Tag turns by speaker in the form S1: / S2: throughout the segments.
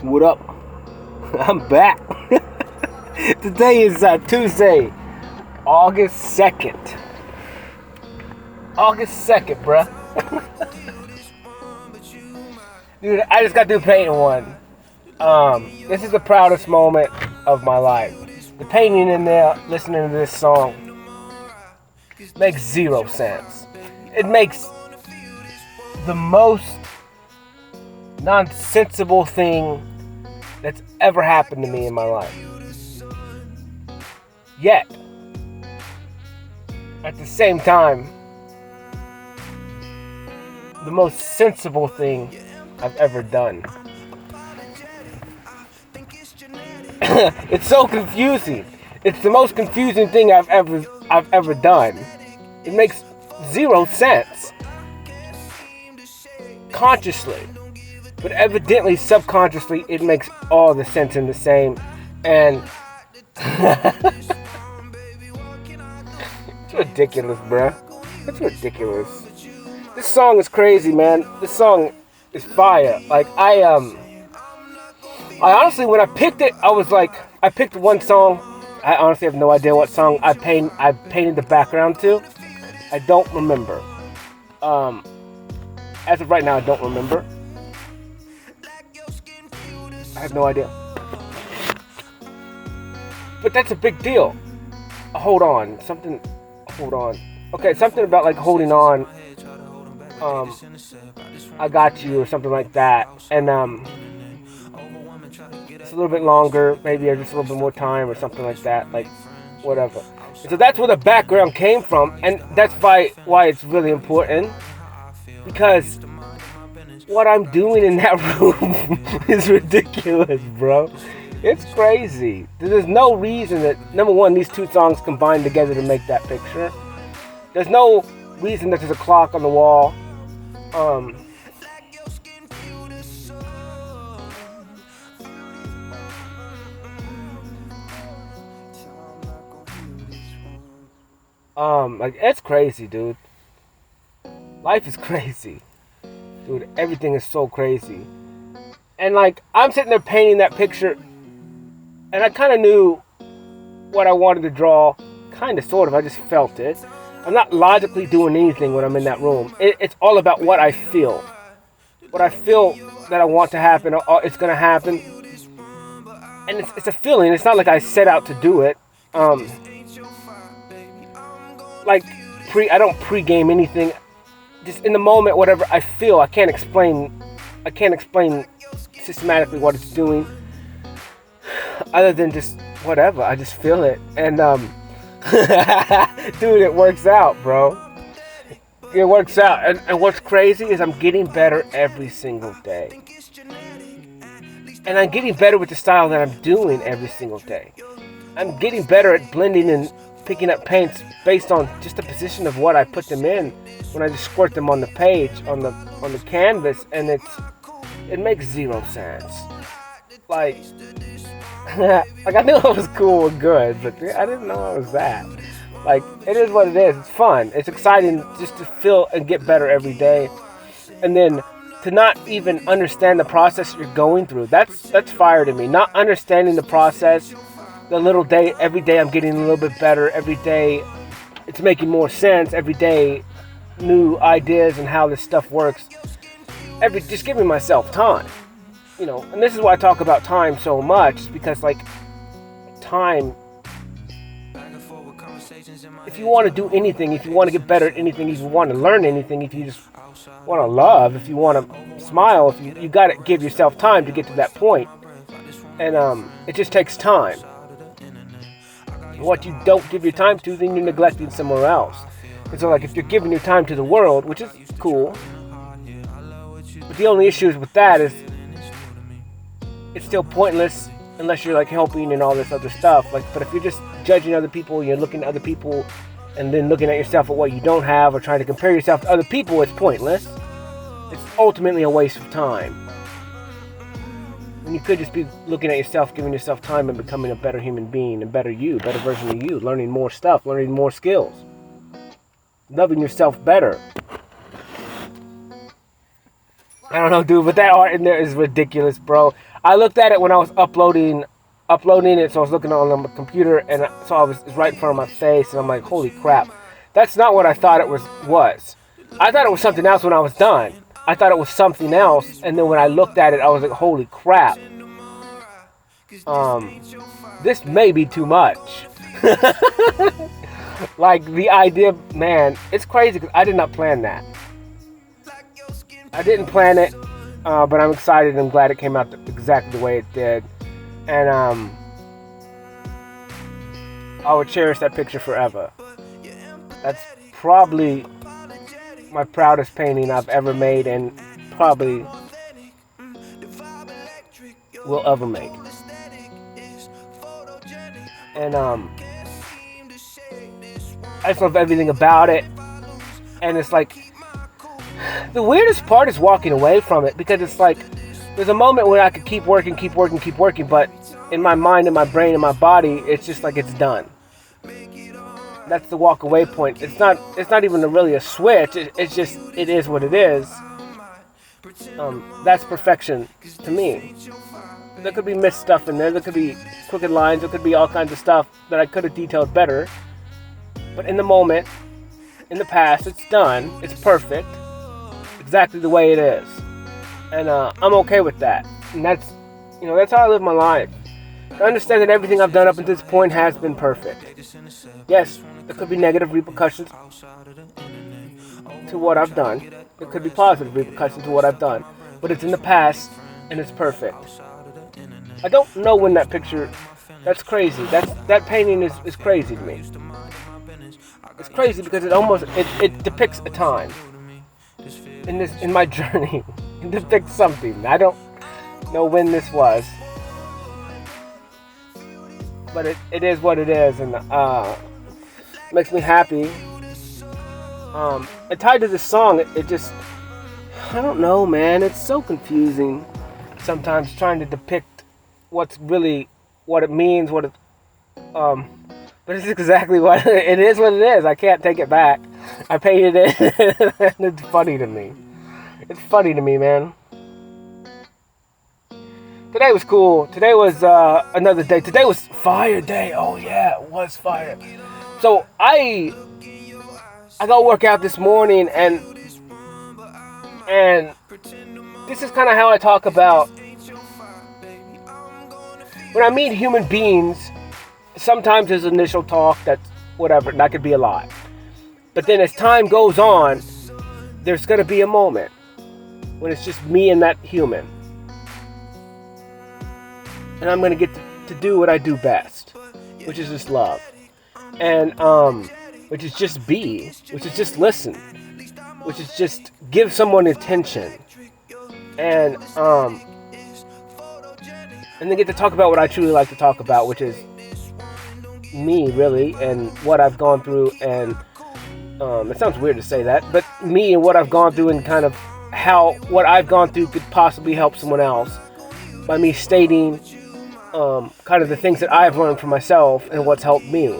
S1: What up? I'm back. Today is Tuesday, August 2nd. August 2nd, bruh. Dude, I just got through painting one. This is the proudest moment of my life. The painting in there, listening to this song, makes zero sense. It makes the most nonsensical thing that's ever happened to me in my life. Yet, at the same time, the most sensible thing I've ever done. It's so confusing. It's the most confusing thing I've ever done. It makes zero sense. Consciously. But evidently, subconsciously, it makes all the sense in the same. And it's ridiculous, bruh. It's ridiculous. This song is crazy, man. This song is fire. Like, I honestly, when I picked it, I was like, I picked one song. I honestly have no idea what song I painted the background to. I don't remember. As of right now, I don't remember. I have no idea. But that's a big deal. Hold on. Hold on. Okay, something about like holding on. I got you or something like that. And it's a little bit longer, maybe or just a little bit more time or something like that. Like, whatever. And so that's where the background came from. And that's why it's really important. Because what I'm doing in that room is ridiculous, bro. It's crazy. There's no reason that, number one, these two songs combine together to make that picture. There's no reason that there's a clock on the wall. Like, it's crazy, dude. Life is crazy. Dude, everything is so crazy. And like, I'm sitting there painting that picture, and I kind of knew what I wanted to draw. Kind of, sort of. I just felt it. I'm not logically doing anything when I'm in that room. It's all about what I feel. What I feel that I want to happen, it's going to happen. And it's a feeling. It's not like I set out to do it. I don't pre-game anything. Just in the moment, whatever I feel, I can't explain systematically what it's doing, other than just whatever. I just feel it, and dude, it works out, bro. It works out, and what's crazy is I'm getting better every single day, and I'm getting better with the style that I'm doing every single day. I'm getting better at blending and picking up paints based on just the position of what I put them in when I just squirt them on the page, on the canvas, and it makes zero sense. Like I knew it was cool and good, but I didn't know it was that. Like, it is what it is. It's fun. It's exciting just to feel and get better every day, and then to not even understand the process you're going through. That's fire to me. Not understanding the process. Every day I'm getting a little bit better. Every day it's making more sense. Every day new ideas and how this stuff works. Just giving myself time. You know, and this is why I talk about time so much, because like time, if you want to do anything, if you want to get better at anything, if you want to learn anything, if you just want to love, if you want to smile, if you got to give yourself time to get to that point. And it just takes time. What you don't give your time to, then you're neglecting somewhere else. And so, like, if you're giving your time to the world, which is cool, but the only issue with that is it's still pointless unless you're like helping and all this other stuff. Like, but if you're just judging other people, you're looking at other people and then looking at yourself at what you don't have, or trying to compare yourself to other people, it's pointless. It's ultimately a waste of time. When you could just be looking at yourself, giving yourself time, and becoming a better human being, a better version of you, learning more stuff, learning more skills, loving yourself better. I don't know, dude, but that art in there is ridiculous, bro. I looked at it when I was uploading it, so I was looking on the computer, and so I was right in front of my face, and I'm like, holy crap. That's not what I thought it was. I thought it was something else when I was done. I thought it was something else, and then when I looked at it, I was like, holy crap. This may be too much. Like, the idea, man, it's crazy because I did not plan that. I didn't plan it, but I'm excited and I'm glad it came out exactly the way it did. And I would cherish that picture forever. That's probably my proudest painting I've ever made, and probably will ever make. And I just love everything about it. And it's like, the weirdest part is walking away from it, because it's like, there's a moment where I could keep working, but in my mind and my brain and my body, it's just like it's done. That's the walk away point. It's not even really a switch. It's just, it is what it is. That's perfection to me. There could be missed stuff in there. There could be crooked lines. There could be all kinds of stuff that I could have detailed better. But in the moment, in the past, it's done. It's perfect. Exactly the way it is. And I'm okay with that. And that's how I live my life. I understand that everything I've done up until this point has been perfect. Yes, there could be negative repercussions to what I've done. There could be positive repercussions to what I've done. But it's in the past, and it's perfect. I don't know when that picture... That's crazy. That painting is crazy to me. It's crazy because it depicts a time in my journey. It depicts something. I don't know when this was, but it is what it is, and makes me happy. And tied to this song, it just, I don't know, man. It's so confusing sometimes trying to depict what's really what it means, but it's exactly what it is. What it is. I can't take it back. I painted it, and it's funny to me. It's funny to me, man. Today was cool. Today was another day. Today was Fire Day. Oh yeah, it was fire. So I go work out this morning, and this is kind of how I talk about when I meet human beings. Sometimes there's initial talk that's whatever, that could be a lot. But then as time goes on, there's going to be a moment when it's just me and that human. And I'm going to get to do what I do best, which is just love. And which is just be, which is just listen, which is just give someone attention. And then get to talk about what I truly like to talk about, which is me, really, and what I've gone through. And it sounds weird to say that, but me and what I've gone through, and kind of how what I've gone through could possibly help someone else by me stating kind of the things that I've learned for myself and what's helped me.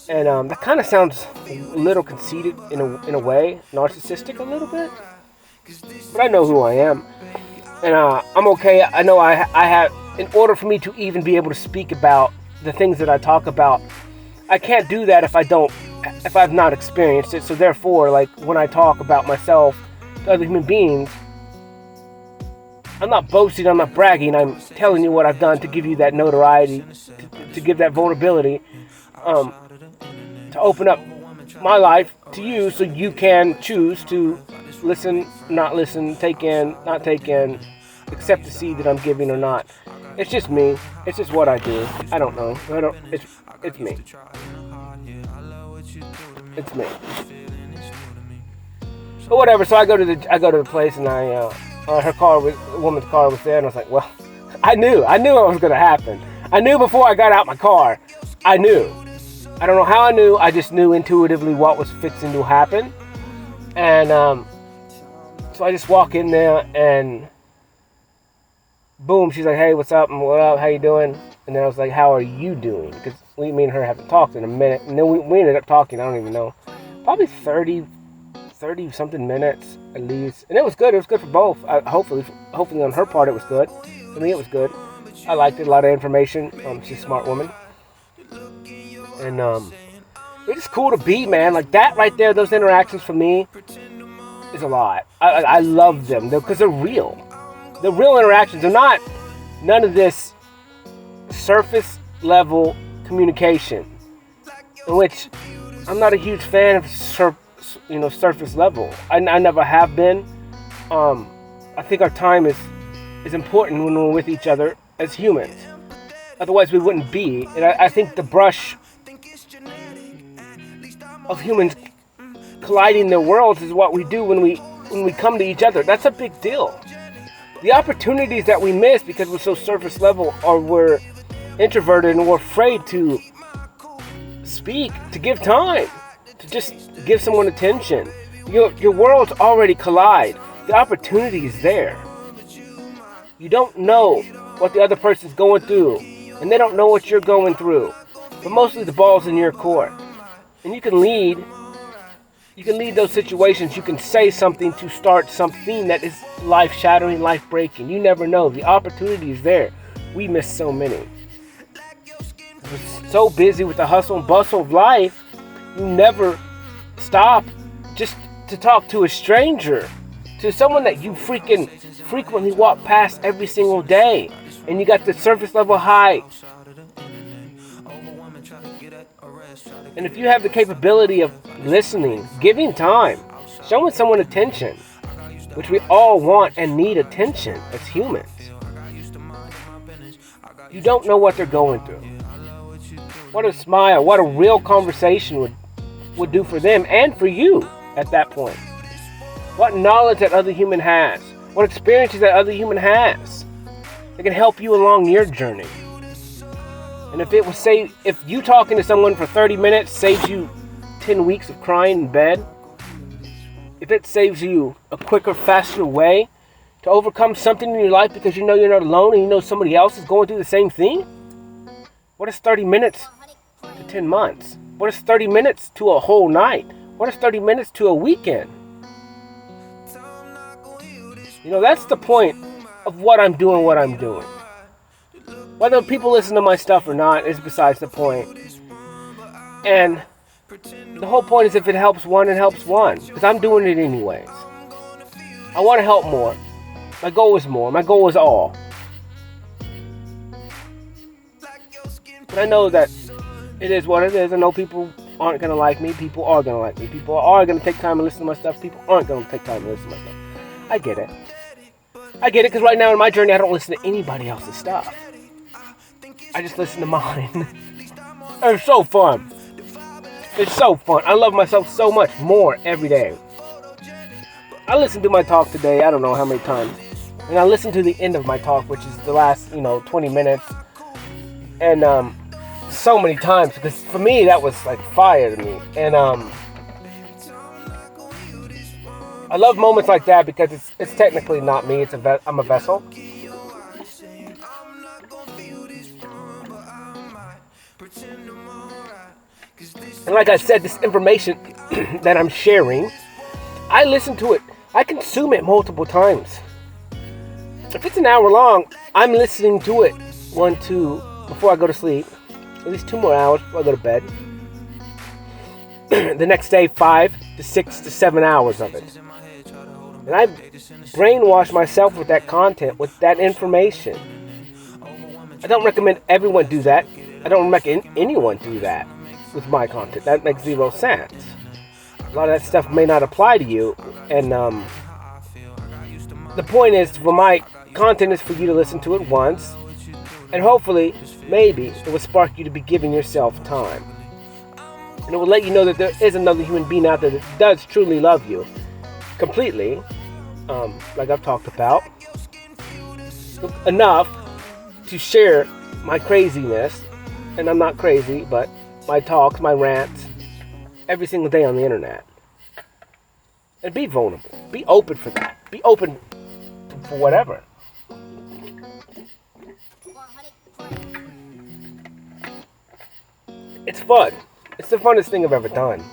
S1: And that kind of sounds a little conceited in a way, narcissistic a little bit, but I know who I am, and I'm okay. I know I have, in order for me to even be able to speak about the things that I talk about, I can't do that if I've not experienced it. So therefore, like, when I talk about myself to other human beings, I'm not boasting, I'm not bragging, I'm telling you what I've done to give you that notoriety, to give that vulnerability, to open up my life to you, so you can choose to listen, not listen, take in, not take in, accept the seed that I'm giving or not. It's just me. It's just what I do. I don't know. It's me. It's me. But whatever. So I go to the place, and a woman's car was there, and I was like, well, I knew it was gonna happen. I knew before I got out my car. I knew. I don't know how I knew. I just knew intuitively what was fixing to happen. And so I just walk in there, and boom, she's like, hey, what's up? And what up? How you doing? And then I was like, how are you doing? Because me and her haven't talked in a minute. And then we ended up talking, I don't even know, probably 30, 30 something minutes at least, and it was good. It was good for both. Hopefully on her part it was good. For me it was good. I liked it. A lot of information. She's a smart woman, and it's just cool to be, man. Like that right there. Those interactions for me is a lot. I love them because they're real. They're real interactions. They're not none of this surface level communication, in which I'm not a huge fan of surface level. I never have been. I think our time is important when we're with each other as humans. Otherwise, we wouldn't be. And I think the brush of humans colliding their worlds is what we do when we come to each other. That's a big deal. The opportunities that we miss because we're so surface level, or we're introverted and we're afraid to speak, to give time, to just give someone attention. Your worlds already collide. The opportunity is there. You don't know what the other person's going through, and they don't know what you're going through. But mostly the ball's in your court. And you can lead those situations. You can say something to start something that is life-shattering, life-breaking. You never know. The opportunity is there. We miss so many. We're so busy with the hustle and bustle of life, you never stop just to talk to a stranger, to someone that you frequently walk past every single day, and you got the surface level high. And if you have the capability of listening, giving time, showing someone attention, which we all want and need attention as humans, you don't know what they're going through. What a smile, what a real conversation would do for them and for you at that point. What knowledge that other human has, what experiences that other human has that can help you along your journey. And if you talking to someone for 30 minutes saves you 10 weeks of crying in bed, if it saves you a quicker, faster way to overcome something in your life because you know you're not alone and you know somebody else is going through the same thing, what is 30 minutes to 10 months? What is 30 minutes to a whole night? What is 30 minutes to a weekend? That's the point of what I'm doing. Whether people listen to my stuff or not is besides the point. And the whole point is if it helps one, it helps one. Because I'm doing it anyways. I want to help more. My goal is more. My goal is all. But I know that it is what it is. I know people aren't going to like me. People are going to like me. People are going to take time to listen to my stuff. People aren't going to take time to listen to my stuff. I get it because right now in my journey I don't listen to anybody else's stuff. I just listen to mine. It's so fun. I love myself so much more every day. I listened to my talk today, I don't know how many times. And I listened to the end of my talk, which is the last, 20 minutes. And so many times, because for me that was like fire to me. And I love moments like that because it's technically not me. I'm a vessel. And like I said, this information that I'm sharing, I listen to it. I consume it multiple times. If it's an hour long, I'm listening to it before I go to sleep. At least 2 more hours before I go to bed. The next day, 5 to 6 to 7 hours of it. And I brainwash myself with that content, with that information. I don't recommend everyone do that. I don't recommend anyone do that with my content. That makes zero sense. A lot of that stuff may not apply to you. And the point is, for my content is for you to listen to it once. And hopefully, maybe, it will spark you to be giving yourself time. And it will let you know that there is another human being out there that does truly love you. Completely, like I've talked about, enough to share my craziness, and I'm not crazy, but my talks, my rants, every single day on the internet. And be vulnerable. Be open for that. Be open for whatever. It's fun. It's the funnest thing I've ever done.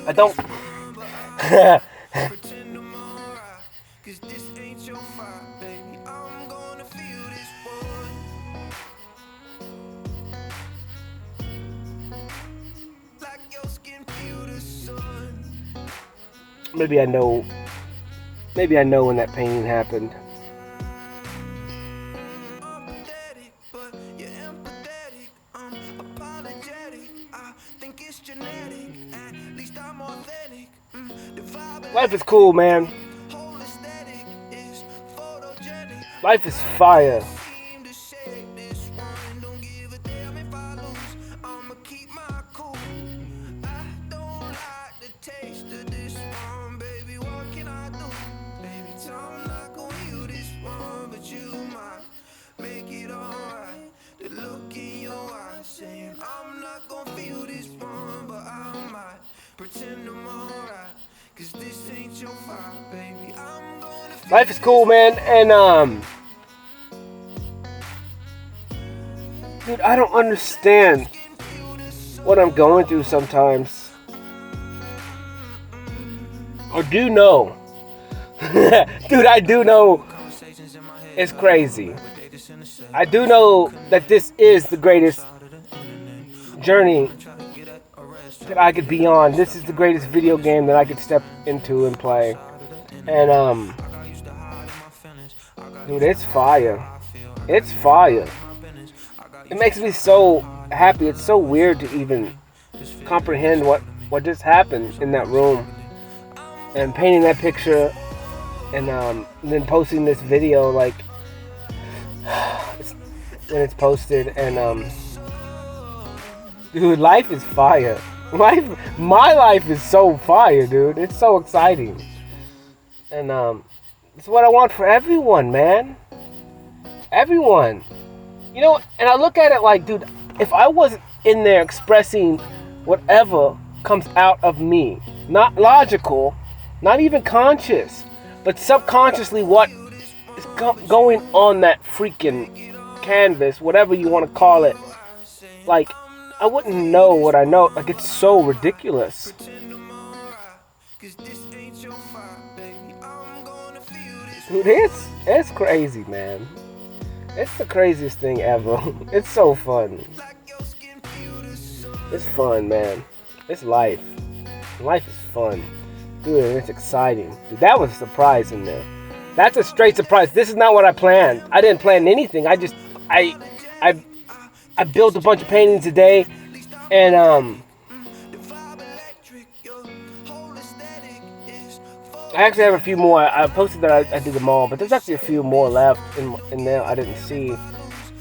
S1: I don't. Maybe I know. Maybe I know when that painting happened. Life is cool, man. Life is fire. Life is cool, man, and dude, I don't understand what I'm going through sometimes. Or do know. Dude, I do know it's crazy. I do know that this is the greatest journey that I could be on. This is the greatest video game that I could step into and play. And dude, it's fire. It's fire. It makes me so happy. It's so weird to even comprehend what just happened in that room. And painting that picture and then posting this video like when it's posted, and dude, life is fire. My life is so fire, dude. It's so exciting. And it's what I want for everyone, man. Everyone. You know, and I look at it like, dude, if I wasn't in there expressing whatever comes out of me, not logical, not even conscious, but subconsciously what is going on that freaking canvas, whatever you want to call it, like, I wouldn't know what I know. Like, it's so ridiculous. Dude, it's crazy, man. It's the craziest thing ever. It's so fun. It's fun, man. It's life. Life is fun. Dude, it's exciting. Dude, that was a surprise in there. That's a straight surprise. This is not what I planned. I didn't plan anything. I built a bunch of paintings today, and I actually have a few more. I posted that I did them all, but there's actually a few more left in there I didn't see,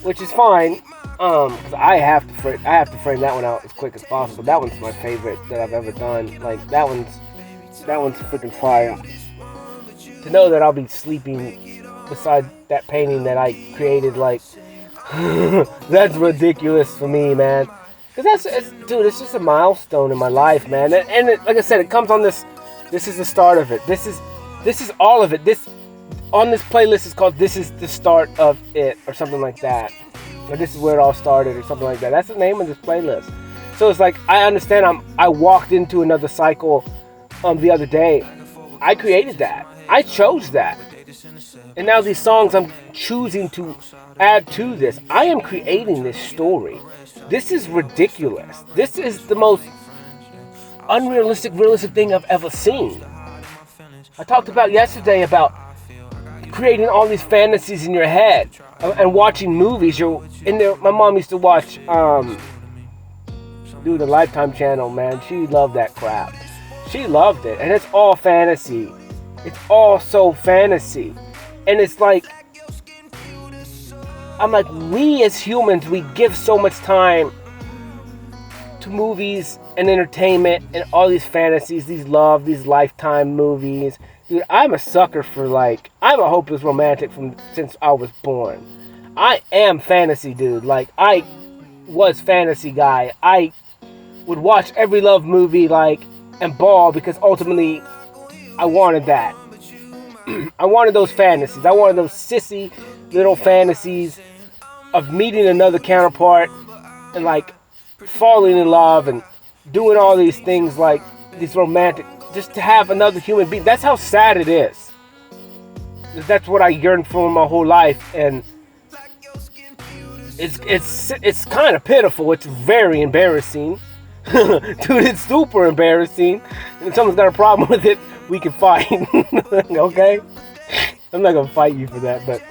S1: which is fine. Cause I have to frame that one out as quick as possible. That one's my favorite that I've ever done. Like, that one's freaking fire. To know that I'll be sleeping beside that painting that I created, like, that's ridiculous for me, man. Cause dude, it's just a milestone in my life, man. And like I said, it comes on this. This is the start of it. This is all of it. This on this playlist is called "This is the Start of It" or something like that. Or "This is where it all started" or something like that. That's the name of this playlist. So it's like, I understand. I walked into another cycle the other day. I created that. I chose that. And now these songs I'm choosing to add to this. I am creating this story. This is ridiculous. This is the most realistic thing I've ever seen. I talked about yesterday about creating all these fantasies in your head and watching movies. You're in there. My mom used to watch the Lifetime channel, man. She loved that crap. She loved it, and it's all fantasy. It's all so fantasy. And it's like, I'm like, we as humans, we give so much time to movies and entertainment and all these fantasies, these Lifetime movies. Dude, I'm a sucker for, like, I'm a hopeless romantic since I was born. I am fantasy, dude. Like, I was fantasy guy. I would watch every love movie, like, and bawl, because ultimately I wanted that. I wanted those fantasies. I wanted those sissy little fantasies of meeting another counterpart and, like, falling in love and doing all these things, like, these romantic, just to have another human being. That's how sad it is. That's what I yearned for my whole life, and it's kind of pitiful. It's very embarrassing. Dude, it's super embarrassing. And if someone's got a problem with it, we can fight. Okay? I'm not gonna fight you for that, but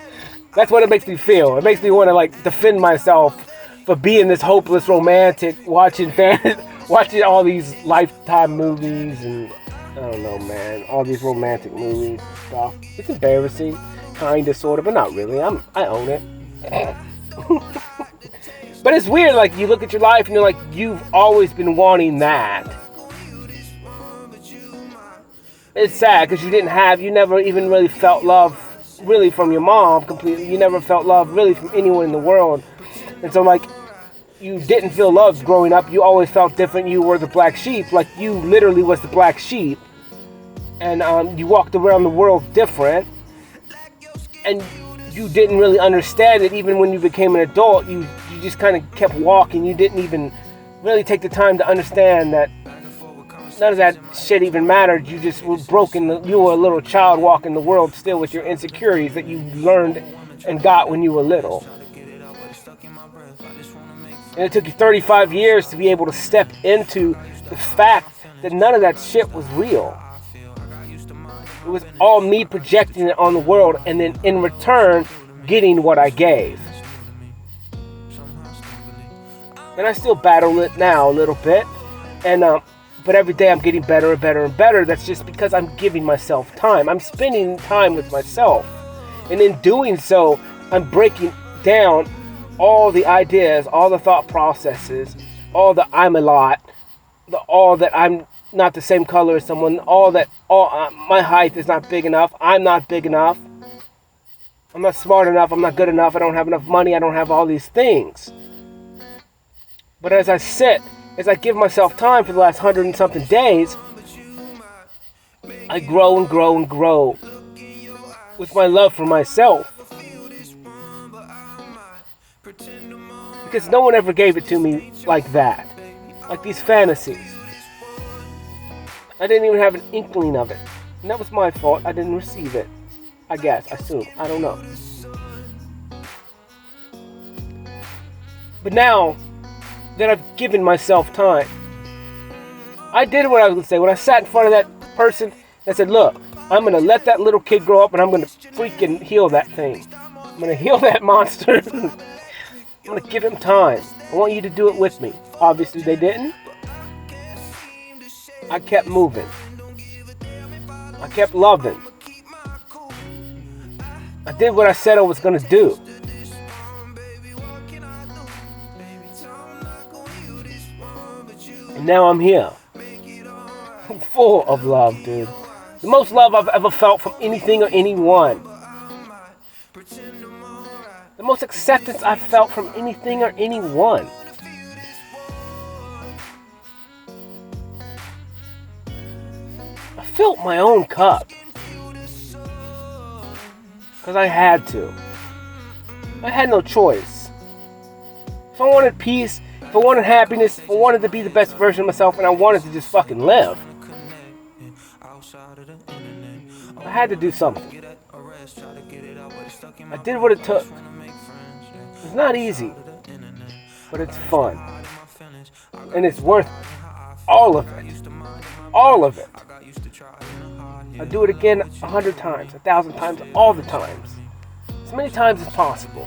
S1: that's what it makes me feel. It makes me want to like defend myself for being this hopeless romantic, watching all these Lifetime movies and I don't know, man, all these romantic movies stuff. It's embarrassing, kinda, sorta, but not really. I own it. But it's weird, like you look at your life and you're like, you've always been wanting that. It's sad because you never even really felt love really from your mom completely. You never felt love really from anyone in the world. And so like, you didn't feel loved growing up. You always felt different. You were the black sheep. Like you literally was the black sheep. And you walked around the world different. And you didn't really understand it. Even when you became an adult, you just kind of kept walking. You didn't even really take the time to understand that none of that shit even mattered. You just were broken. You were a little child walking the world still with your insecurities that you learned and got when you were little. And it took you 35 years to be able to step into the fact that none of that shit was real. It was all me projecting it on the world and then in return getting what I gave. And I still battle it now a little bit. But every day I'm getting better and better and better. That's just because I'm giving myself time. I'm spending time with myself. And in doing so, I'm breaking down all the ideas, all the thought processes, all the I'm a lot, all that I'm not the same color as someone, my height is not big enough, I'm not big enough, I'm not smart enough, I'm not good enough, I don't have enough money, I don't have all these things. But as I give myself time for the last 100 and something days, I grow and grow and grow with my love for myself. Because no one ever gave it to me like that. Like these fantasies. I didn't even have an inkling of it. And that was my fault. I didn't receive it. I guess. I assume. I don't know. But now that I've given myself time, I did what I was going to say. When I sat in front of that person and said, look, I'm going to let that little kid grow up and I'm going to freaking heal that thing. I'm going to heal that monster. I'm going to give him time. I want you to do it with me. Obviously they didn't. I kept moving. I kept loving. I did what I said I was going to do. And now I'm here. I'm full of love, dude. The most love I've ever felt from anything or anyone. The most acceptance I've felt from anything or anyone. I filled my own cup. Because I had to. I had no choice. If I wanted peace, if I wanted happiness, if I wanted to be the best version of myself, and I wanted to just fucking live, I had to do something. I did what it took. It's not easy, but it's fun. And it's worth all of it. All of it. I'll do it again 100 times, 1,000 times, all the times. As many times as possible.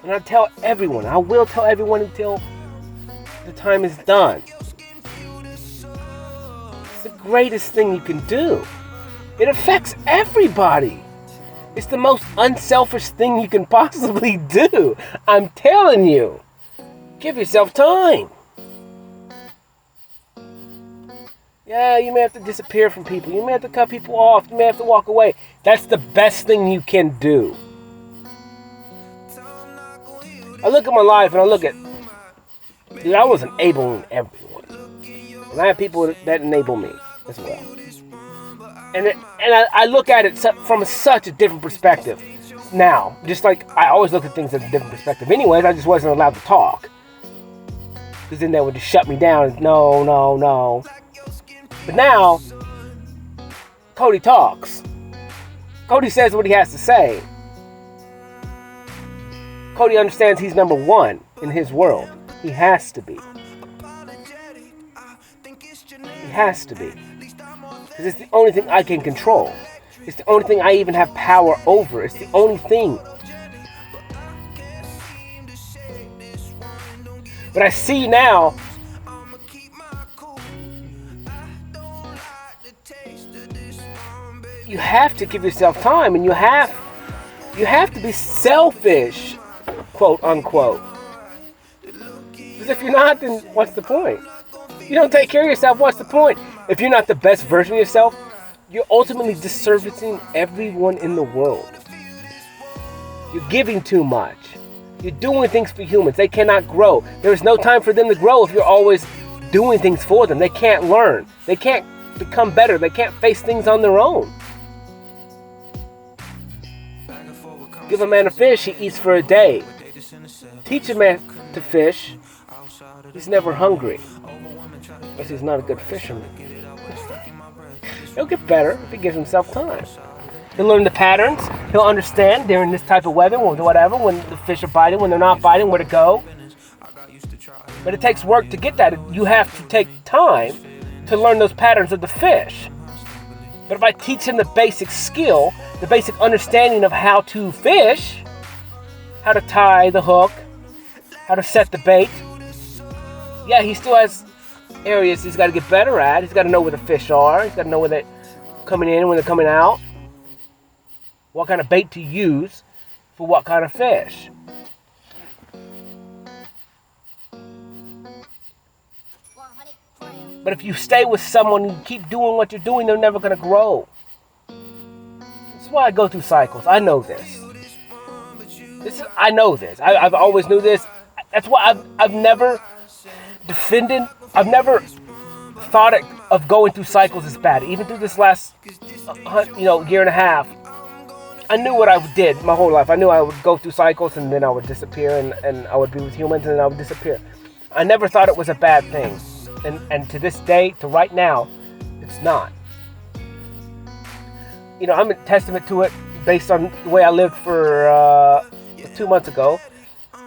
S1: And I tell everyone, I will tell everyone until the time is done. It's the greatest thing you can do. It affects everybody. It's the most unselfish thing you can possibly do. I'm telling you. Give yourself time. Yeah, you may have to disappear from people. You may have to cut people off. You may have to walk away. That's the best thing you can do. I look at my life and I look at... Dude, I was enabling everyone. And I have people that enable me as well. And I look at it from such a different perspective now. Just like I always look at things at a different perspective. Anyways, I just wasn't allowed to talk. Because then they would just shut me down. No, no, no. But now, Cody talks. Cody says what he has to say. Cody understands he's number one in his world. He has to be. He has to be. Because it's the only thing I can control. It's the only thing I even have power over. It's the only thing. But I see now, you have to give yourself time, and you have to be selfish, quote unquote. Because if you're not, then what's the point? If you don't take care of yourself, what's the point? If you're not the best version of yourself, you're ultimately disservicing everyone in the world. You're giving too much. You're doing things for humans. They cannot grow. There is no time for them to grow if you're always doing things for them. They can't learn. They can't become better. They can't face things on their own. Give a man a fish, he eats for a day. Teach a man to fish, he's never hungry. Unless he's not a good fisherman. He'll get better if he gives himself time. He'll learn the patterns. He'll understand during this type of weather, or whatever, when the fish are biting, when they're not biting, where to go. But it takes work to get that. You have to take time to learn those patterns of the fish. But if I teach him the basic skill, the basic understanding of how to fish, how to tie the hook, how to set the bait, yeah, he still has areas he's got to get better at. He's got to know where the fish are. He's got to know where they're coming in, when they're coming out. What kind of bait to use for what kind of fish. But if you stay with someone and you keep doing what you're doing, they're never going to grow. That's why I go through cycles. I know this. I know this. I've always knew this. That's why I've never defended. I've never thought of going through cycles as bad. Even through this last, year and a half, I knew what I did my whole life. I knew I would go through cycles and then I would disappear, and I would be with humans and then I would disappear. I never thought it was a bad thing. And to this day, to right now, it's not. I'm a testament to it based on the way I lived for 2 months ago,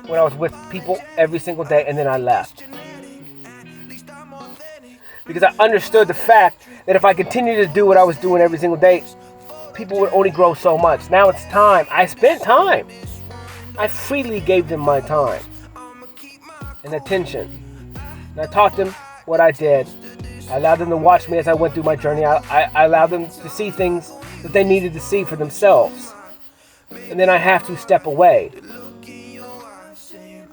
S1: when I was with people every single day and then I left. Because I understood the fact that if I continued to do what I was doing every single day, people would only grow so much. Now it's time. I spent time. I freely gave them my time and attention. And I taught them what I did. I allowed them to watch me as I went through my journey. I allowed them to see things that they needed to see for themselves. And then I have to step away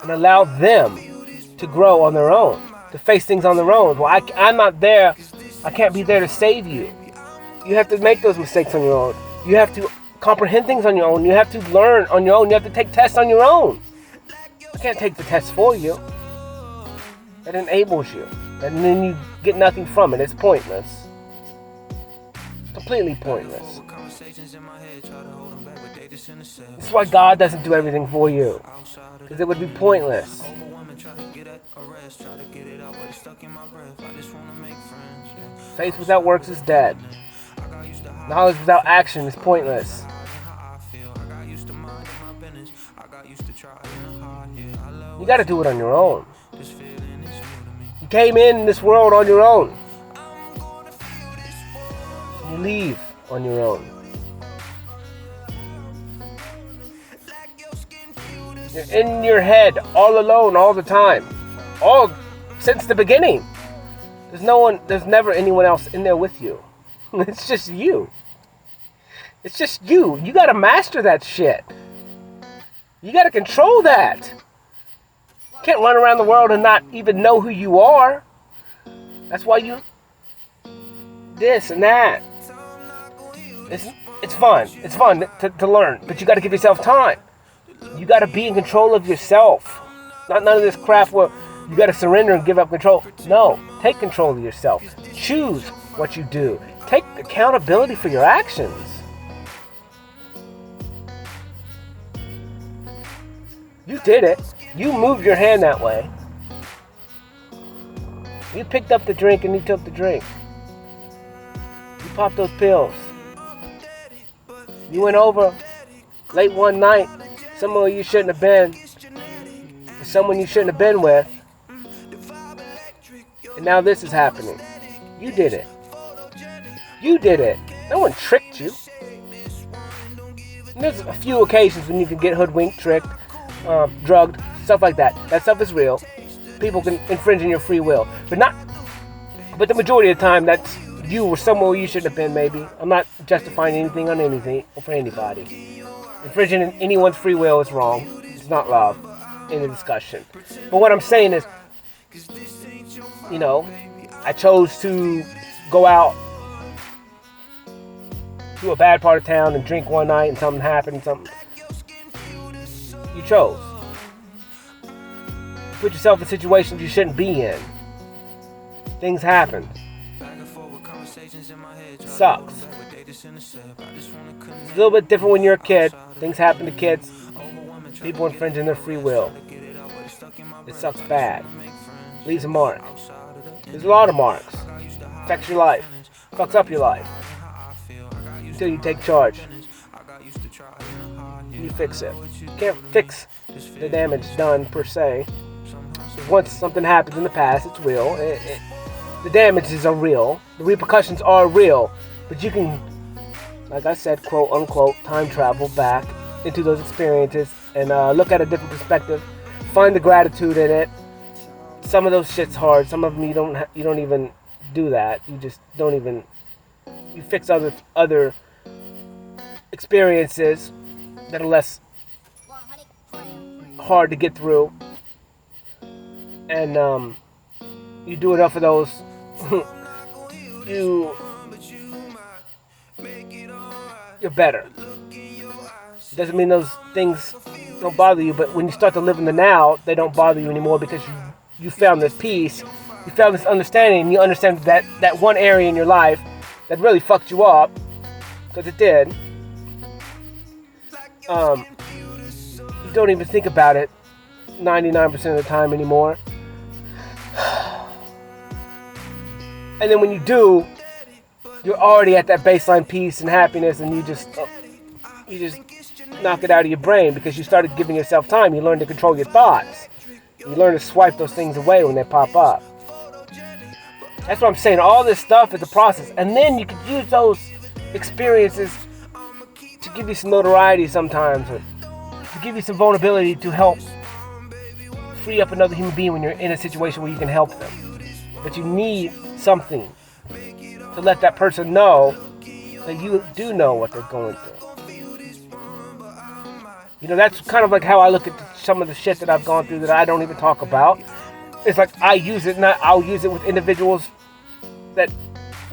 S1: and allow them to grow on their own, to face things on their own. Well, I'm not there. I can't be there to save you. You have to make those mistakes on your own. You have to comprehend things on your own. You have to learn on your own. You have to take tests on your own. I can't take the tests for you. That enables you. And then you get nothing from it. It's pointless. Completely pointless. This is why God doesn't do everything for you. Because it would be pointless. Faith without works is dead. Knowledge without action is pointless. You got to do it on your own. You came in this world on your own. You leave on your own. You're in your head, all alone, all the time. All since the beginning. There's never anyone else in there with you. It's just you. It's just you. You gotta master that shit. You gotta control that. You can't run around the world and not even know who you are. That's why you this and that. It's fun. It's fun to learn, but you gotta give yourself time. You gotta be in control of yourself. Not none of this crap where you gotta surrender and give up control. No, take control of yourself. Choose what you do. Take accountability for your actions. You did it. You moved your hand that way. You picked up the drink and you took the drink. You popped those pills. You went over late one night, somewhere you shouldn't have been, with someone you shouldn't have been with, and now this is happening. You did it. You did it. No one tricked you. And there's a few occasions when you can get hoodwinked, tricked, drugged, stuff like that. That stuff is real. People can infringe on your free will, but the majority of the time, that's you were somewhere you shouldn't have been. Maybe I'm not justifying anything on anything or for anybody. Infringing on anyone's free will is wrong. It's not love in the discussion. But what I'm saying is, I chose to go out to a bad part of town and drink one night, and something happened. You chose. Put yourself in situations you shouldn't be in. Things happen. It sucks. It's a little bit different when you're a kid. Things happen to kids. People infringing their free will. It sucks bad. Leaves a mark. There's a lot of marks. Affects your life. Fucks up your life. Until you take charge. You fix it. You can't fix the damage done per se. Once something happens in the past, it's real. The damages are real. The repercussions are real. But you can, like I said, quote unquote, time travel back into those experiences and look at a different perspective. Find the gratitude in it. Some of those shit's hard. Some of them you don't even do that. You just don't even. You fix other experiences that are less hard to get through. And you do enough of those, you're better. Doesn't mean those things don't bother you, but when you start to live in the now, they don't bother you anymore because you found this peace, you found this understanding, and you understand that one area in your life that really fucked you up, because it did. You don't even think about it 99% of the time anymore. And then when you do, you're already at that baseline peace and happiness, and you just knock it out of your brain because you started giving yourself time. You learn to control your thoughts. You learn to swipe those things away when they pop up. That's what I'm saying. All this stuff is a process, and then you can use those experiences to give you some notoriety sometimes, or to give you some vulnerability to help free up another human being when you're in a situation where you can help them. But you need something to let that person know that you do know what they're going through. That's kind of like how I look at some of the shit that I've gone through that I don't even talk about. It's like I use it, and I'll use it with individuals that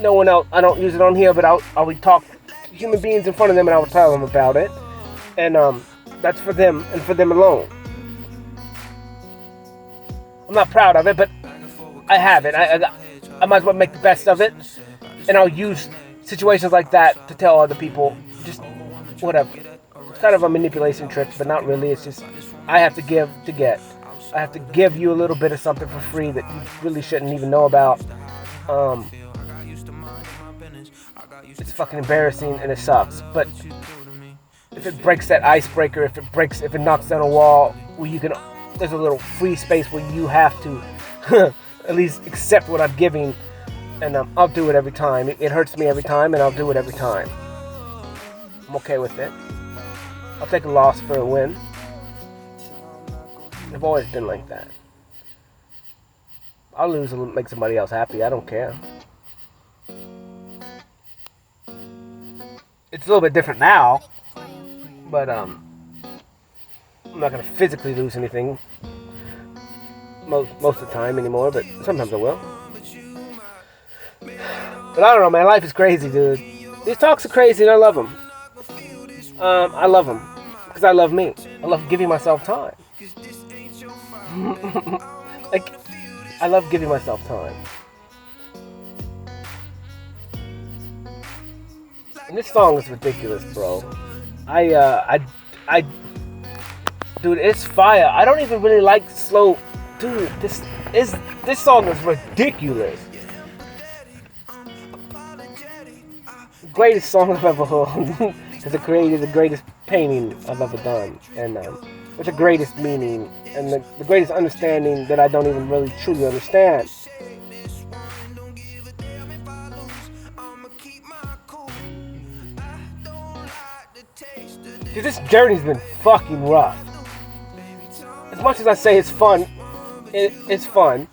S1: no one else. I don't use it on here, but I would talk to human beings in front of them, and I would tell them about it. And that's for them and for them alone. I'm not proud of it, but I have it. I might as well make the best of it, and I'll use situations like that to tell other people just whatever. It's kind of a manipulation trick, but not really. It's just I have to give to get. I have to give you a little bit of something for free that you really shouldn't even know about. It's fucking embarrassing and it sucks. But if it breaks that icebreaker, if it knocks down a wall, where there's a little free space where you have to at least accept what I'm giving, and I'll do it every time. It hurts me every time, and I'll do it every time. I'm okay with it. I'll take a loss for a win. I've always been like that. I'll lose and make somebody else happy. I don't care. It's a little bit different now, but I'm not gonna physically lose anything most of the time anymore, but sometimes I will. But I don't know, man. Life is crazy, dude. These talks are crazy, and I love them. I love them because I love me. I love giving myself time. Like, I love giving myself time. And this song is ridiculous, bro. Dude, it's fire. I don't even really like slow dude, this song is ridiculous. Greatest song I've ever heard. Because it created the greatest painting I've ever done. And with the greatest meaning and the greatest understanding that I don't even really truly understand. Dude, this journey's been fucking rough. As much as I say it's fun, it's fun.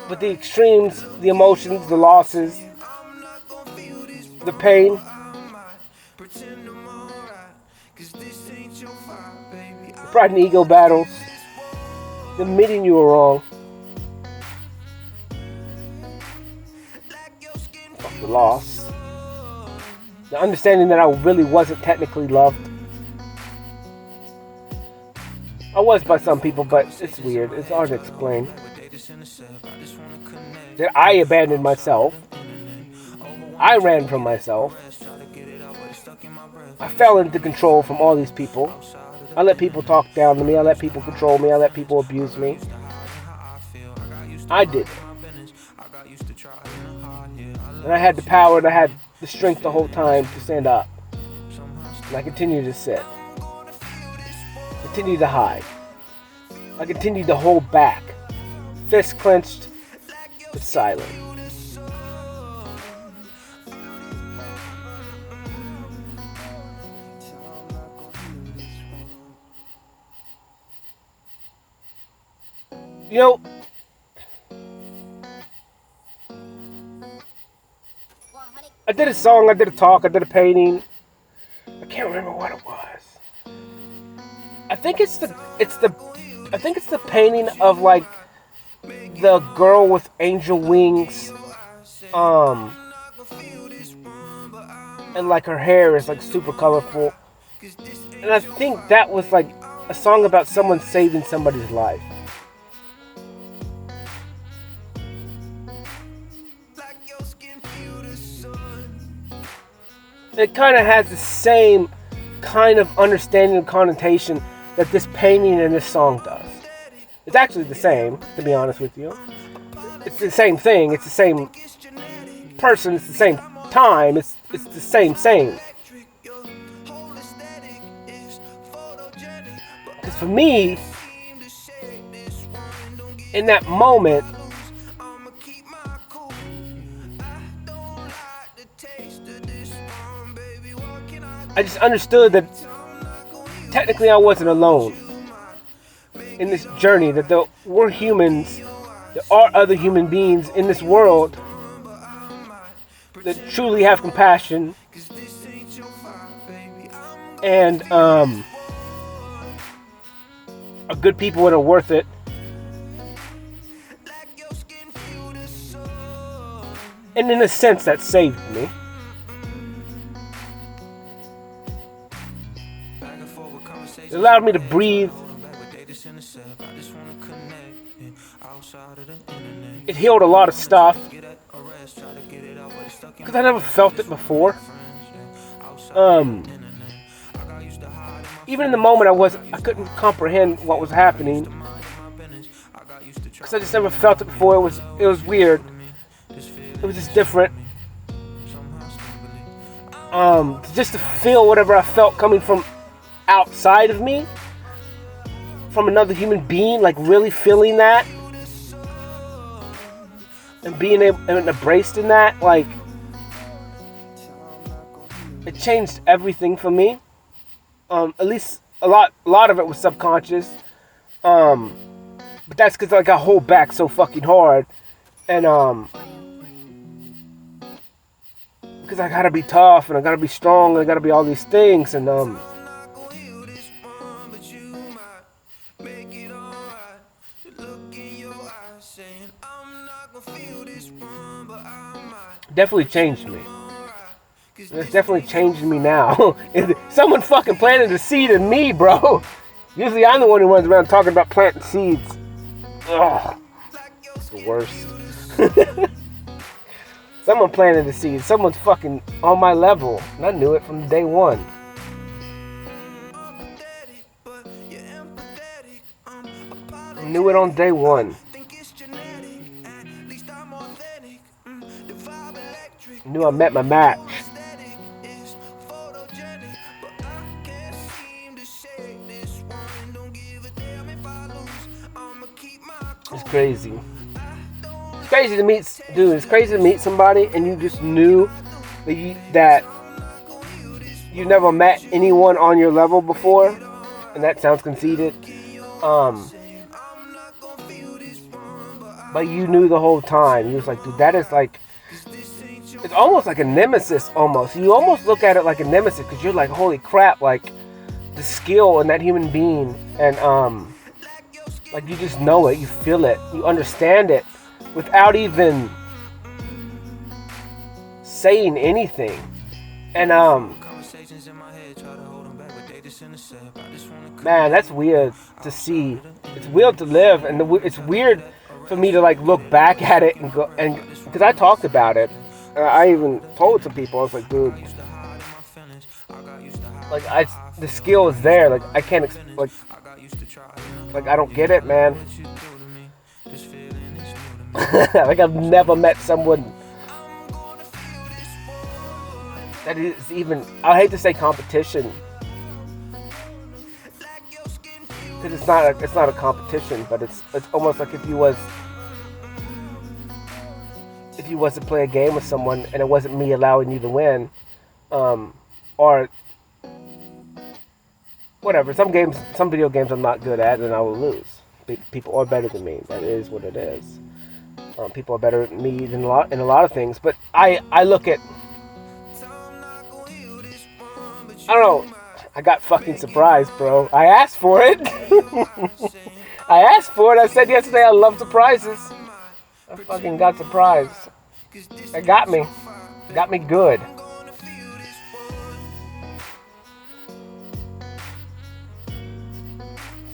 S1: But the extremes, the emotions, the losses, the pain, the pride and ego battles, the admitting you were wrong, the loss, the understanding that I really wasn't technically loved. I was by some people, but it's weird. It's hard to explain. That I abandoned myself. I ran from myself. I fell into control from all these people. I let people talk down to me. I let people control me. I let people abuse me. I did it. And I had the power and I had the strength the whole time to stand up. And I continue to sit. Continue to hide. I continue to hold back. Fist clenched, but silent. You know, I did a song, I did a talk, I did a painting. I can't remember what it was. I think it's the painting of like the girl with angel wings, and like her hair is like super colorful. And I think that was like a song about someone saving somebody's life. It kind of has the same kind of understanding and connotation that this painting and this song does. It's actually the same, to be honest with you. It's the same thing. It's the same person. It's the same time. It's the same. Because for me, in that moment, I just understood that technically I wasn't alone in this journey, that there were humans, there are other human beings in this world that truly have compassion and are good people and are worth it. And in a sense, that saved me. It allowed me to breathe. It healed a lot of stuff. Because I never felt it before. Even in the moment I couldn't comprehend what was happening. Because I just never felt it before. It was weird. It was just different. Just to feel whatever I felt coming from outside of me, from another human being, like really feeling that and being able and embraced in that, like it changed everything for me. At least a lot of it was subconscious. But that's because like I hold back so fucking hard, and because I gotta be tough and I gotta be strong and I gotta be all these things, and definitely changed me. It's definitely changing me now. Someone fucking planted a seed in me, bro. Usually I'm the one who runs around talking about planting seeds. Ugh. It's the worst. Someone planted a seed. Someone's fucking on my level. And I knew it from day one. knew it on day one. Knew I met my match. It's crazy. It's crazy to meet, dude. It's crazy to meet somebody and you just knew that you never met anyone on your level before, and that sounds conceited. But you knew the whole time. You was like, dude, that is like, it's almost like a nemesis. Almost, you almost look at it like a nemesis because you're like, holy crap, like the skill in that human being, and like you just know it, you feel it, you understand it, without even saying anything. And man, that's weird to see. It's weird to live, and it's weird for me to like look back at it and go, and because I talked about it, I even told some people, I was like, dude, like the skill is there. Like I can't like I don't get it, man. Like I've never met someone that is even, I hate to say competition, because it's not a competition, but it's almost like if you was to play a game with someone and it wasn't me allowing you to win, or whatever. Some video games I'm not good at, and I will lose. People are better than me. That is what it is. People are better than me in a lot of things. But I look at, I don't know. I got fucking surprised, bro. I asked for it. I asked for it. I said yesterday I love surprises. I fucking got surprised. It got me. Got me good.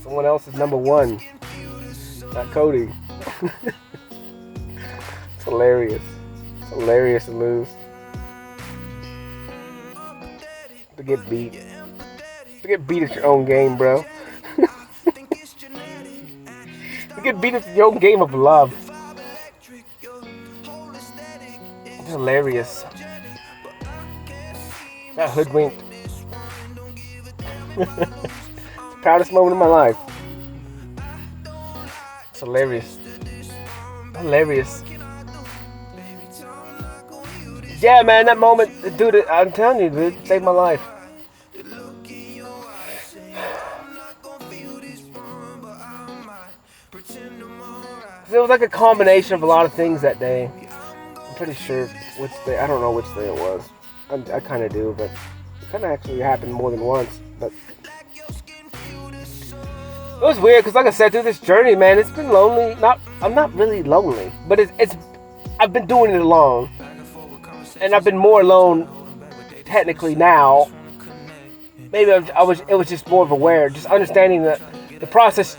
S1: Someone else is number one. Not Cody. It's hilarious. It's hilarious to lose. To get beat. To get beat at your own game, bro. To get beat at your own game of love. It's hilarious. Got hoodwinked. Proudest moment of my life. It's hilarious. Hilarious. Yeah, man, that moment, dude, I'm telling you, dude, saved my life. It was like a combination of a lot of things that day. I'm pretty sure which day, I don't know which day it was. I kind of do, but it kind of actually happened more than once. But it was weird because, like I said, through this journey, man, it's been lonely. I'm not really lonely, but it's I've been doing it alone, and I've been more alone technically now. Maybe it was just more of aware, just understanding that the process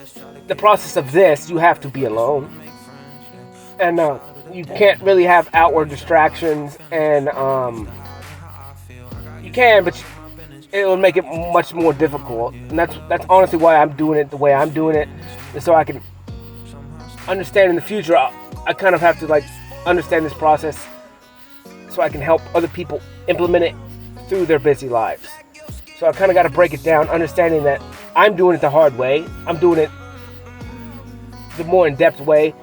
S1: of this, you have to be alone, and you can't really have outward distractions, and you can, but it will make it much more difficult. And that's honestly why I'm doing it the way I'm doing it, and so I can understand in the future. I kind of have to like understand this process so I can help other people implement it through their busy lives. So I kind of got to break it down, understanding that I'm doing it the hard way. I'm doing it the more in-depth way.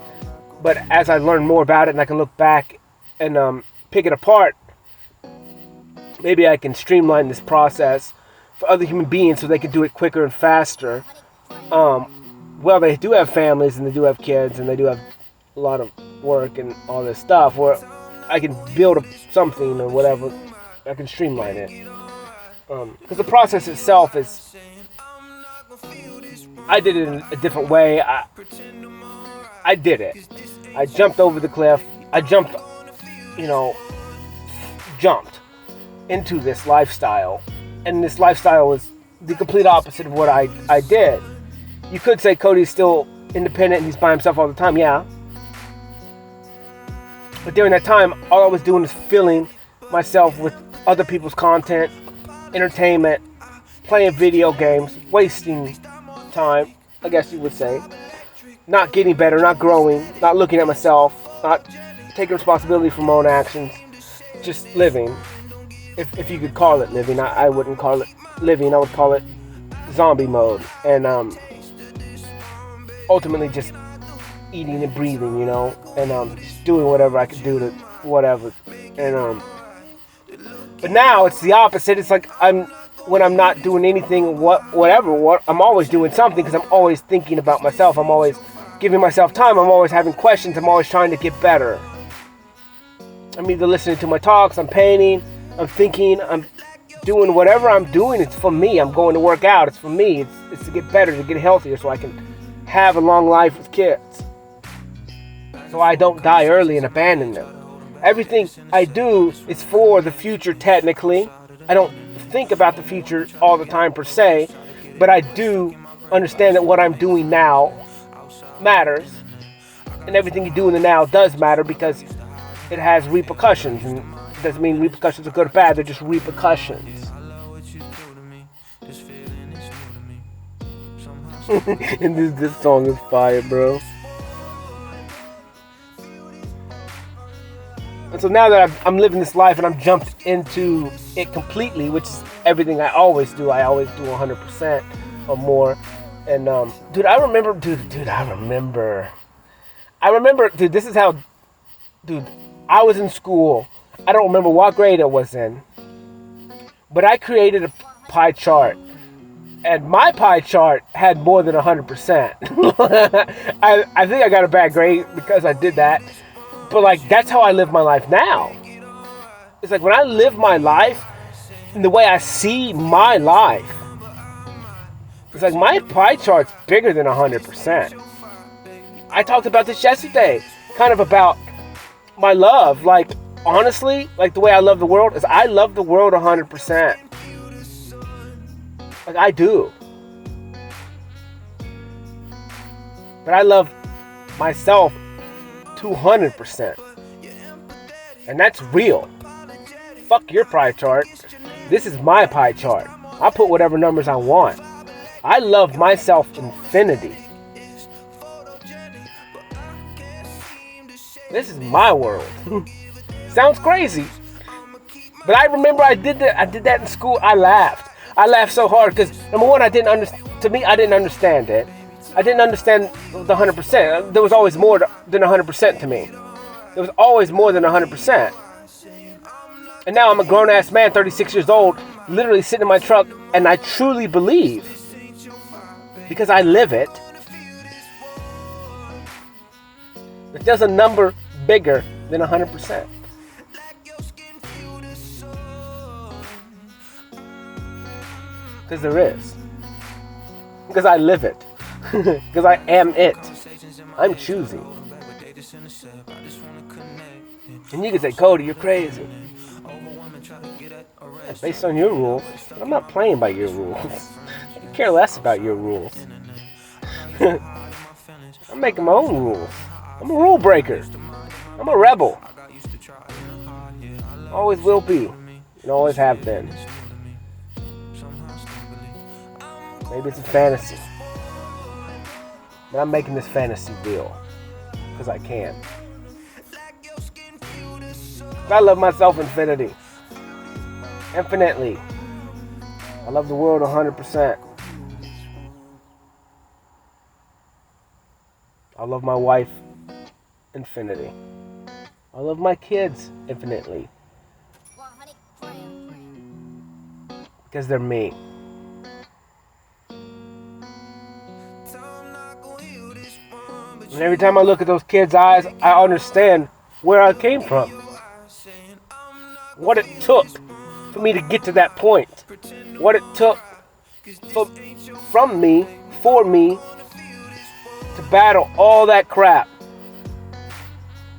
S1: But as I learn more about it and I can look back and pick it apart, maybe I can streamline this process for other human beings so they can do it quicker and faster. Well, they do have families and they do have kids and they do have a lot of work and all this stuff where I can build something or whatever. I can streamline it. Because the process itself is, I did it in a different way. I did it. I jumped over the cliff. I jumped into this lifestyle. And this lifestyle was the complete opposite of what I did. You could say Cody's still independent and he's by himself all the time, yeah. But during that time, all I was doing was filling myself with other people's content, entertainment, playing video games, wasting time, I guess you would say. not getting better, not growing, not looking at myself, not taking responsibility for my own actions, just living. If you could call it living, I wouldn't call it living. I would call it zombie mode. And ultimately just eating and breathing, you know, and just doing whatever I could do to whatever. And but now it's the opposite. It's like when I'm not doing anything, whatever, I'm always doing something because I'm always thinking about myself. I'm always giving myself time. I'm always having questions. I'm always trying to get better. I'm either listening to my talks, I'm painting, I'm thinking, I'm doing whatever I'm doing. It's for me. I'm going to work out. It's for me. It's to get better, to get healthier, so I can have a long life with kids, so I don't die early and abandon them. Everything I do is for the future, technically. I don't think about the future all the time per se, but I do understand that what I'm doing now matters, and everything you do in the now does matter because it has repercussions, and it doesn't mean repercussions are good or bad, they're just repercussions. And this song is fire, bro. And so now that I'm living this life and I'm jumped into it completely, which is everything I always do. I always do 100% or more. And dude, I remember, this is how, dude, I was in school. I don't remember what grade I was in, but I created a pie chart. And my pie chart had more than 100%. I think I got a bad grade because I did that. But like, that's how I live my life now. It's like when I live my life and the way I see my life, it's like my pie chart's bigger than 100%. I talked about this yesterday, kind of about my love. Like, honestly, like the way I love the world is I love the world 100%. Like, I do. But I love myself 200%. And that's real. Fuck your pie chart. This is my pie chart. I put whatever numbers I want. I love myself infinity. This is my world. Sounds crazy. But I remember I did that in school. I laughed so hard because, number one, I didn't understand it. I didn't understand the 100%. There was always more than 100% to me. There was always more than 100%. And now I'm a grown-ass man, 36 years old, literally sitting in my truck, and I truly believe, because I live it, that there's a number bigger than 100%. Because there is. Because I live it. Because I am it. I'm choosing. And you can say, Cody, you're crazy. Yeah, based on your rules. But I'm not playing by your rules. I care less about your rules. I'm making my own rules. I'm a rule breaker. I'm a rebel. Always will be. And always have been. Maybe it's a fantasy. But I'm making this fantasy real. Because I can. I love myself infinitely. Infinitely. I love the world 100%. I love my wife infinity. I love my kids infinitely. Because they're me. And every time I look at those kids' eyes, I understand where I came from. What it took for me to get to that point. What it took from me, for me, to battle all that crap.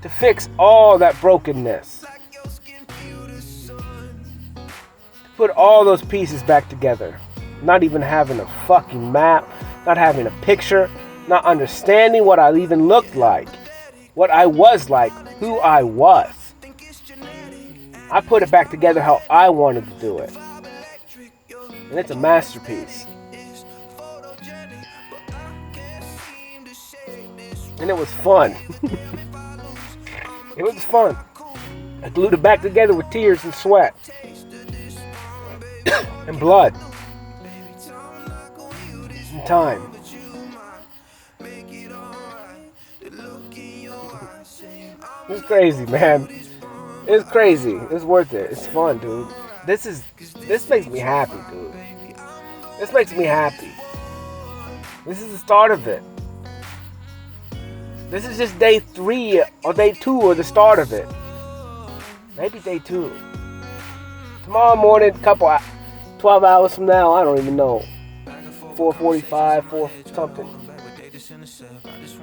S1: To fix all that brokenness. To put all those pieces back together. Not even having a fucking map. Not having a picture. Not understanding what I even looked like. What I was like. Who I was. I put it back together how I wanted to do it. And it's a masterpiece. And it was fun. It was fun. I glued it back together with tears and sweat. And blood. And time. It's crazy, man. It's crazy. It's worth it. It's fun, dude. This makes me happy, dude. This makes me happy. This is the start of it. This is just day 3 or day 2 or the start of it. Maybe day 2. Tomorrow morning, 12 hours from now, I don't even know. 4:45, 4 something.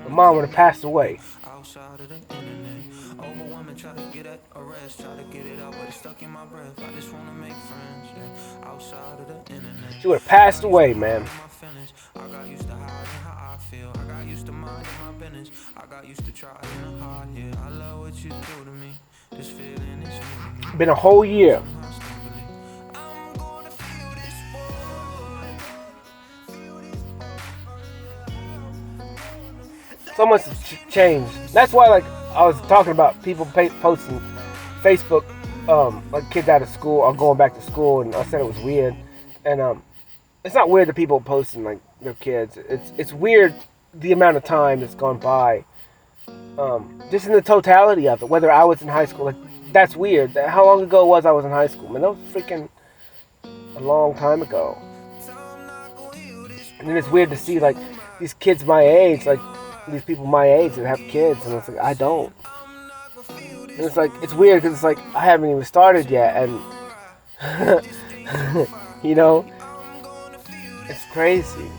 S1: My mom would have passed away. She would have passed away, man. Been a whole year. So much has changed. That's why, like, I was talking about people posting Facebook, like kids out of school or going back to school, and I said it was weird. And it's not weird that people posting like their kids. It's weird the amount of time that's gone by. Just in the totality of it, whether I was in high school, like that's weird. How long ago was I was in high school? Man, that was freaking a long time ago. And then it's weird to see like these kids my age, like these people my age that have kids, and it's like I don't. And it's like it's weird because it's like I haven't even started yet, and you know, it's crazy.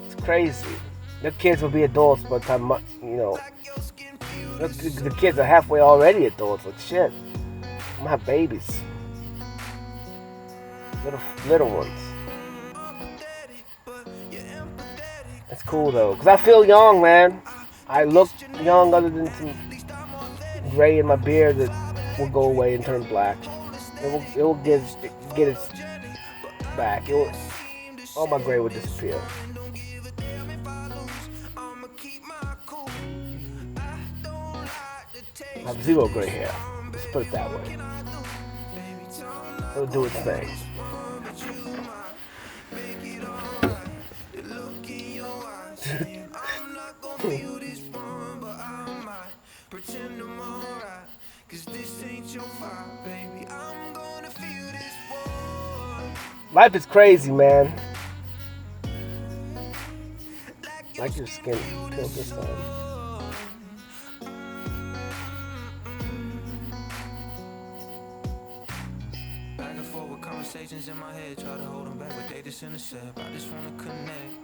S1: It's crazy. The kids will be adults by the time, you know, the kids are halfway already adults. Like shit, I'm gonna have babies, little ones. It's cool though, cause I feel young, man. I look young, other than some gray in my beard that will go away and turn black. It will get its back. All my gray will disappear. I have 0 gray hair. Let's put it that way. It'll do its thing. Life is crazy, man. Like your skin peeled this time. Conversations in my head, try to hold them back, but they just intercept. I just wanna connect,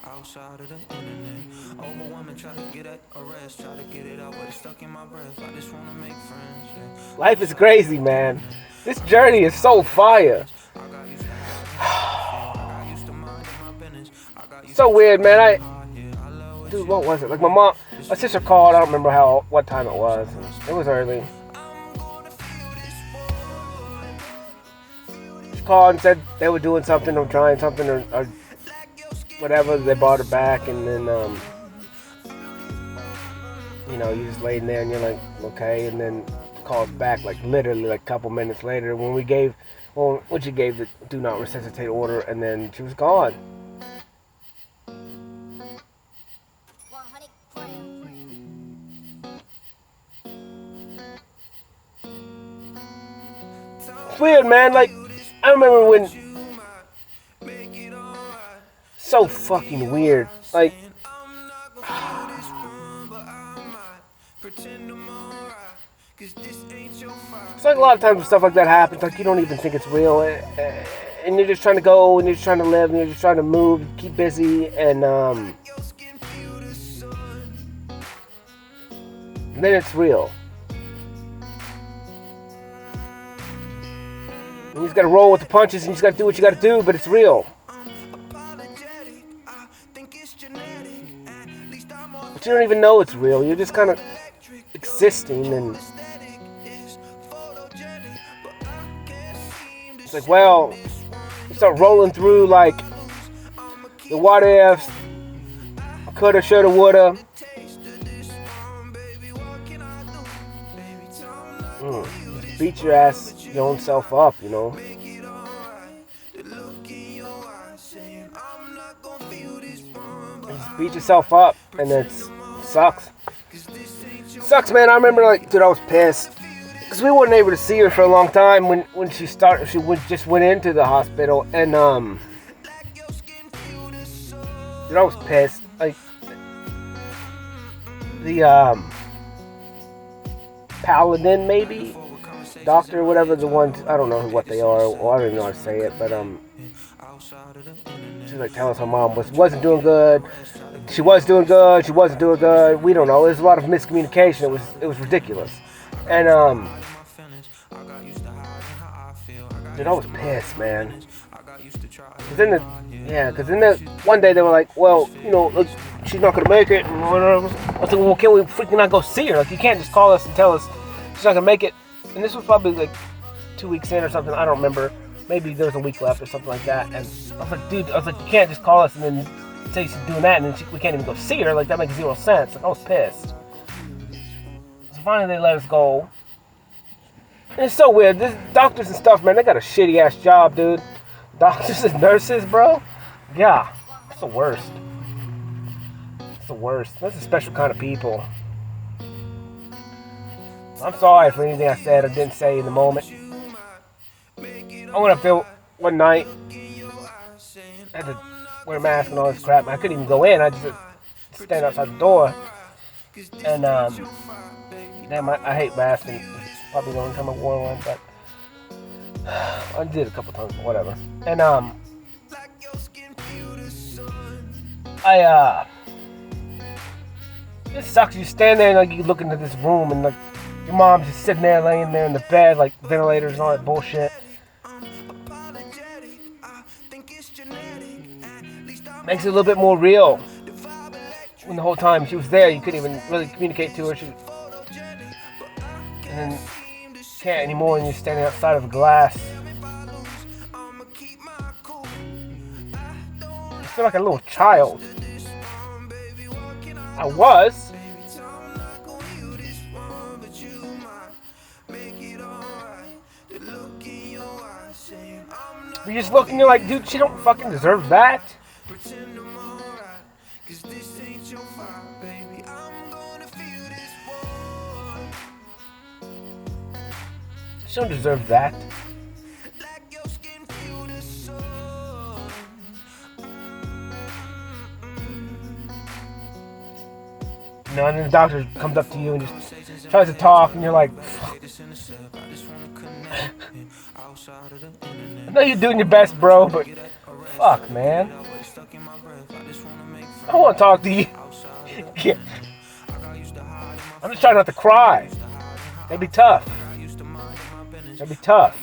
S1: outside of the internet. Overwhelming, try to get at a rest, try to get it out, but it's stuck in my breath. I just wanna make friends. Life is crazy, man. This journey is so fire. So weird, man. Dude, what was it? Like my sister called. I don't remember what time it was. It was early. Called and said they were doing something or trying something or whatever. They brought her back, and then you know, you just laid there and you're like, okay, and then called back like literally like a couple minutes later when she gave the do not resuscitate order, and then she was gone. It's weird, man. Like I remember when, so fucking weird, like, it's like a lot of times when stuff like that happens, like you don't even think it's real, and you're just trying to go, and you're just trying to live, and you're just trying to move, keep busy, and then it's real. And you just gotta roll with the punches, and you just gotta do what you gotta do, but it's real. But you don't even know it's real. You're just kind of existing, and it's like, well, you start rolling through like the what ifs. Coulda, shoulda, woulda. Beat your ass, your own self up, you know. Just beat yourself up, and it sucks. Sucks, man. I remember, like, dude, I was pissed because we weren't able to see her for a long time when she started. She just went into the hospital, and dude, I was pissed. Like the Paladin, maybe doctor, whatever the ones. I don't know what they are. Or I don't even know how to say it, but she's like telling us her mom wasn't doing good. She was doing good. She wasn't doing good. We don't know. There's a lot of miscommunication. It was ridiculous. And dude, I was pissed, man. Cause in the one day they were like, well, you know, look, she's not gonna make it. And whatever. I was like, well, can we freaking not go see her? Like, you can't just call us and tell us she's not gonna make it. And this was probably like 2 weeks in or something. I don't remember. Maybe there was a week left or something like that. And I was like, dude, you can't just call us and then say she's doing that, and then we can't even go see her. Like, that makes zero sense. Like, I was pissed. So finally they let us go. And it's so weird. This doctors and stuff, man, they got a shitty ass job, dude. Doctors and nurses, bro. Yeah, it's the worst. It's the worst. That's a special kind of people. I'm sorry for anything I said or didn't say in the moment. I went up there one night. I had to wear a mask and all this crap. I couldn't even go in. I just stand outside the door. And damn, I hate masks. And it's probably the only time I wore one, but I did a couple times, but whatever. And it sucks. You stand there and like you look into this room and like your mom's just sitting there, laying there in the bed, like ventilators and all that bullshit. Makes it a little bit more real. When the whole time she was there, you couldn't even really communicate to her. And then can't anymore, and you're standing outside of a glass. I feel like a little child. I was. You just look and you're like, dude, she don't fucking deserve that. She don't deserve that. You know, and then the doctor comes up to you and just tries to talk, and you're like, fuck. I know you're doing your best, bro, but fuck, man. I don't want to talk to you. Yeah. I'm just trying not to cry. That'd be tough. That'd be tough.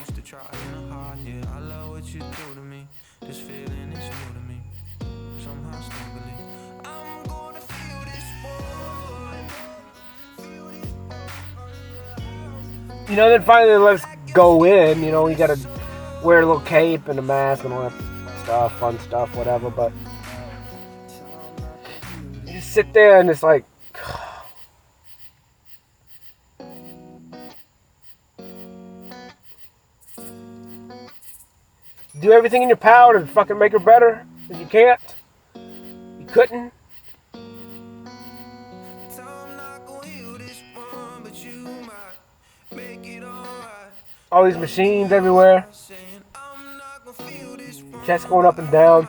S1: You know, then finally they let us go in. You know, you gotta wear a little cape and a mask and all that stuff, fun stuff, whatever. But you just sit there and it's like, do everything in your power to fucking make her better, but you can't. You couldn't. All these machines everywhere. Chest going up and down.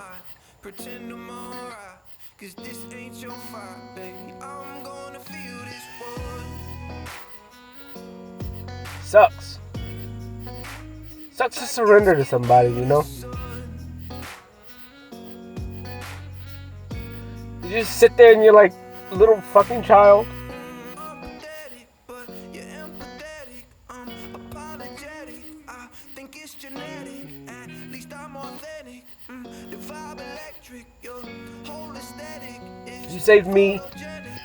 S1: Sucks. Sucks to surrender to somebody, you know? You just sit there and you're like a little fucking child. You saved me.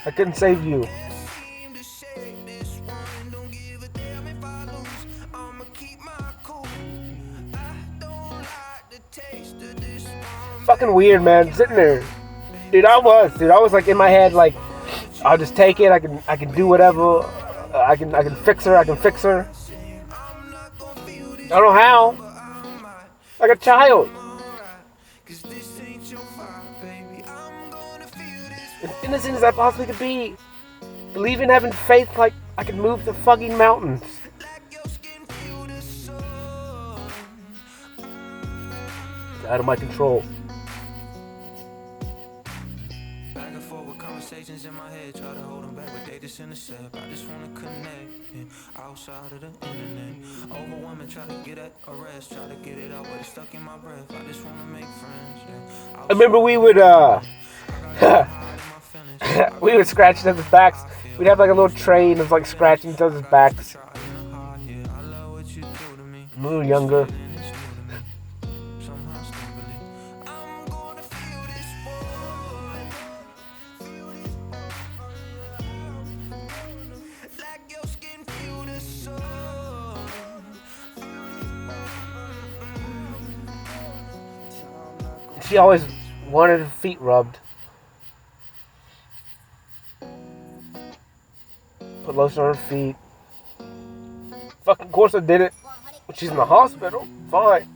S1: I couldn't save you. Fucking weird, man. Sitting there Dude, I was like in my head, like, I'll just take it. I can do whatever. I can fix her. I can fix her. I don't know how. Like a child. As innocent as I possibly could be. Believing, having faith, like I can move the fucking mountains. It's out of my control. Conversations in my head, try to hold them back, but they just intercept. I just wanna connect, outside of the internet. Overwhelming, try to get at a rest, try to get it out, but it's stuck in my breath. I just wanna make friends. I remember we would we would scratch each other's backs. We'd have like a little train of like scratching each other's backs. When we were younger. She always wanted her feet rubbed. Put lotion on her feet. Fucking course I did it. When she's in the hospital, fine.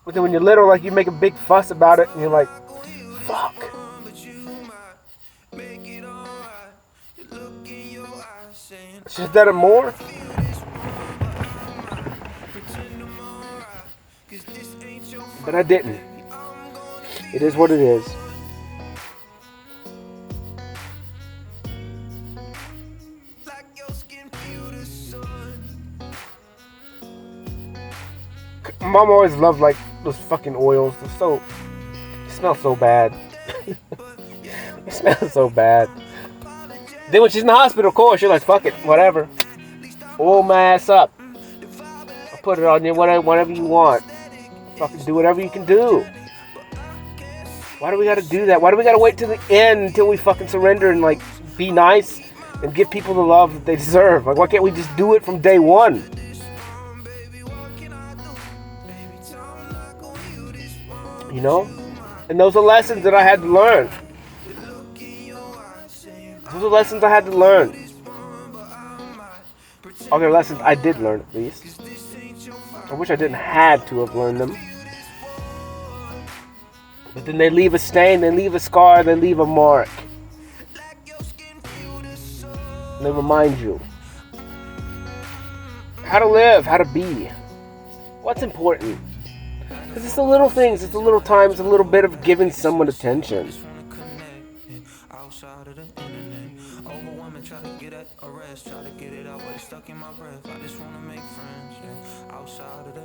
S1: But then when you're little, like, you make a big fuss about it, and you're like, fuck. Should have done it more. But I didn't. It is what it is. Mom always loved like those fucking oils. They're so, they smell so bad. They smell so bad. Then when she's in the hospital, of course, you're like, fuck it, whatever. Oil my ass up. I'll put it on you, whatever you want. Fucking do whatever you can do. Why do we gotta do that? Why do we gotta wait till the end until we fucking surrender and like be nice and give people the love that they deserve? Like, why can't we just do it from day one? You know? And those are lessons that I had to learn. Those are lessons I had to learn. Okay, lessons I did learn at least. I wish I didn't have to have learned them. But then they leave a stain, they leave a scar, they leave a mark. And they remind you how to live, how to be. What's important. Because it's the little things, it's the little time, it's a little bit of giving someone attention.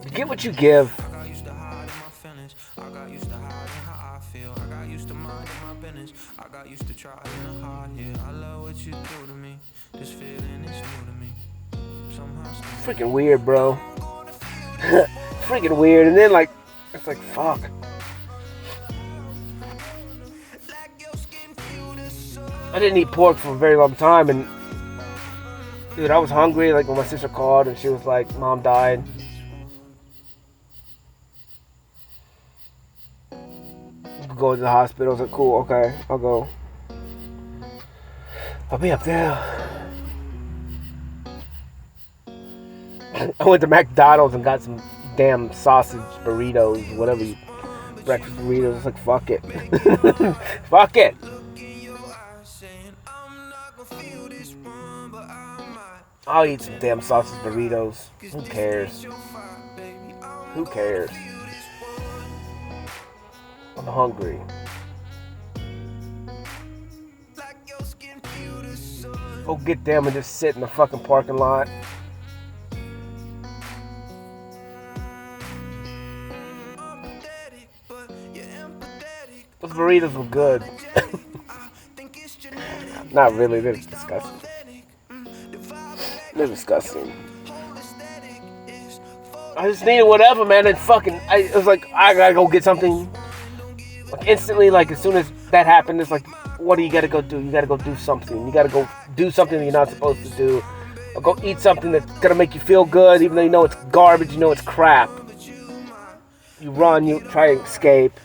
S1: You get what you give. Freaking weird, bro. Freaking weird. And then like, it's like, fuck. I didn't eat pork for a very long time, and dude, I was hungry. Like when my sister called and she was like, "Mom died." Go to the hospital. I was like, "Cool, okay, I'll go. I'll be up there." I went to McDonald's and got some damn sausage burritos, whatever you, breakfast burritos. It's like, fuck it. Fuck it. I'll eat some damn sausage burritos. Who cares? Who cares? I'm hungry. Go get them and just sit in the fucking parking lot. Those burritos were good. Not really, they're disgusting. They're disgusting. I just needed whatever, man, and fucking, it was like, I gotta go get something. Like instantly, like as soon as that happened, it's like, what do you gotta go do? You gotta go do something. You gotta go do something that you're not supposed to do. Or go eat something that's gonna make you feel good, even though you know it's garbage, you know it's crap. You run, you try to escape.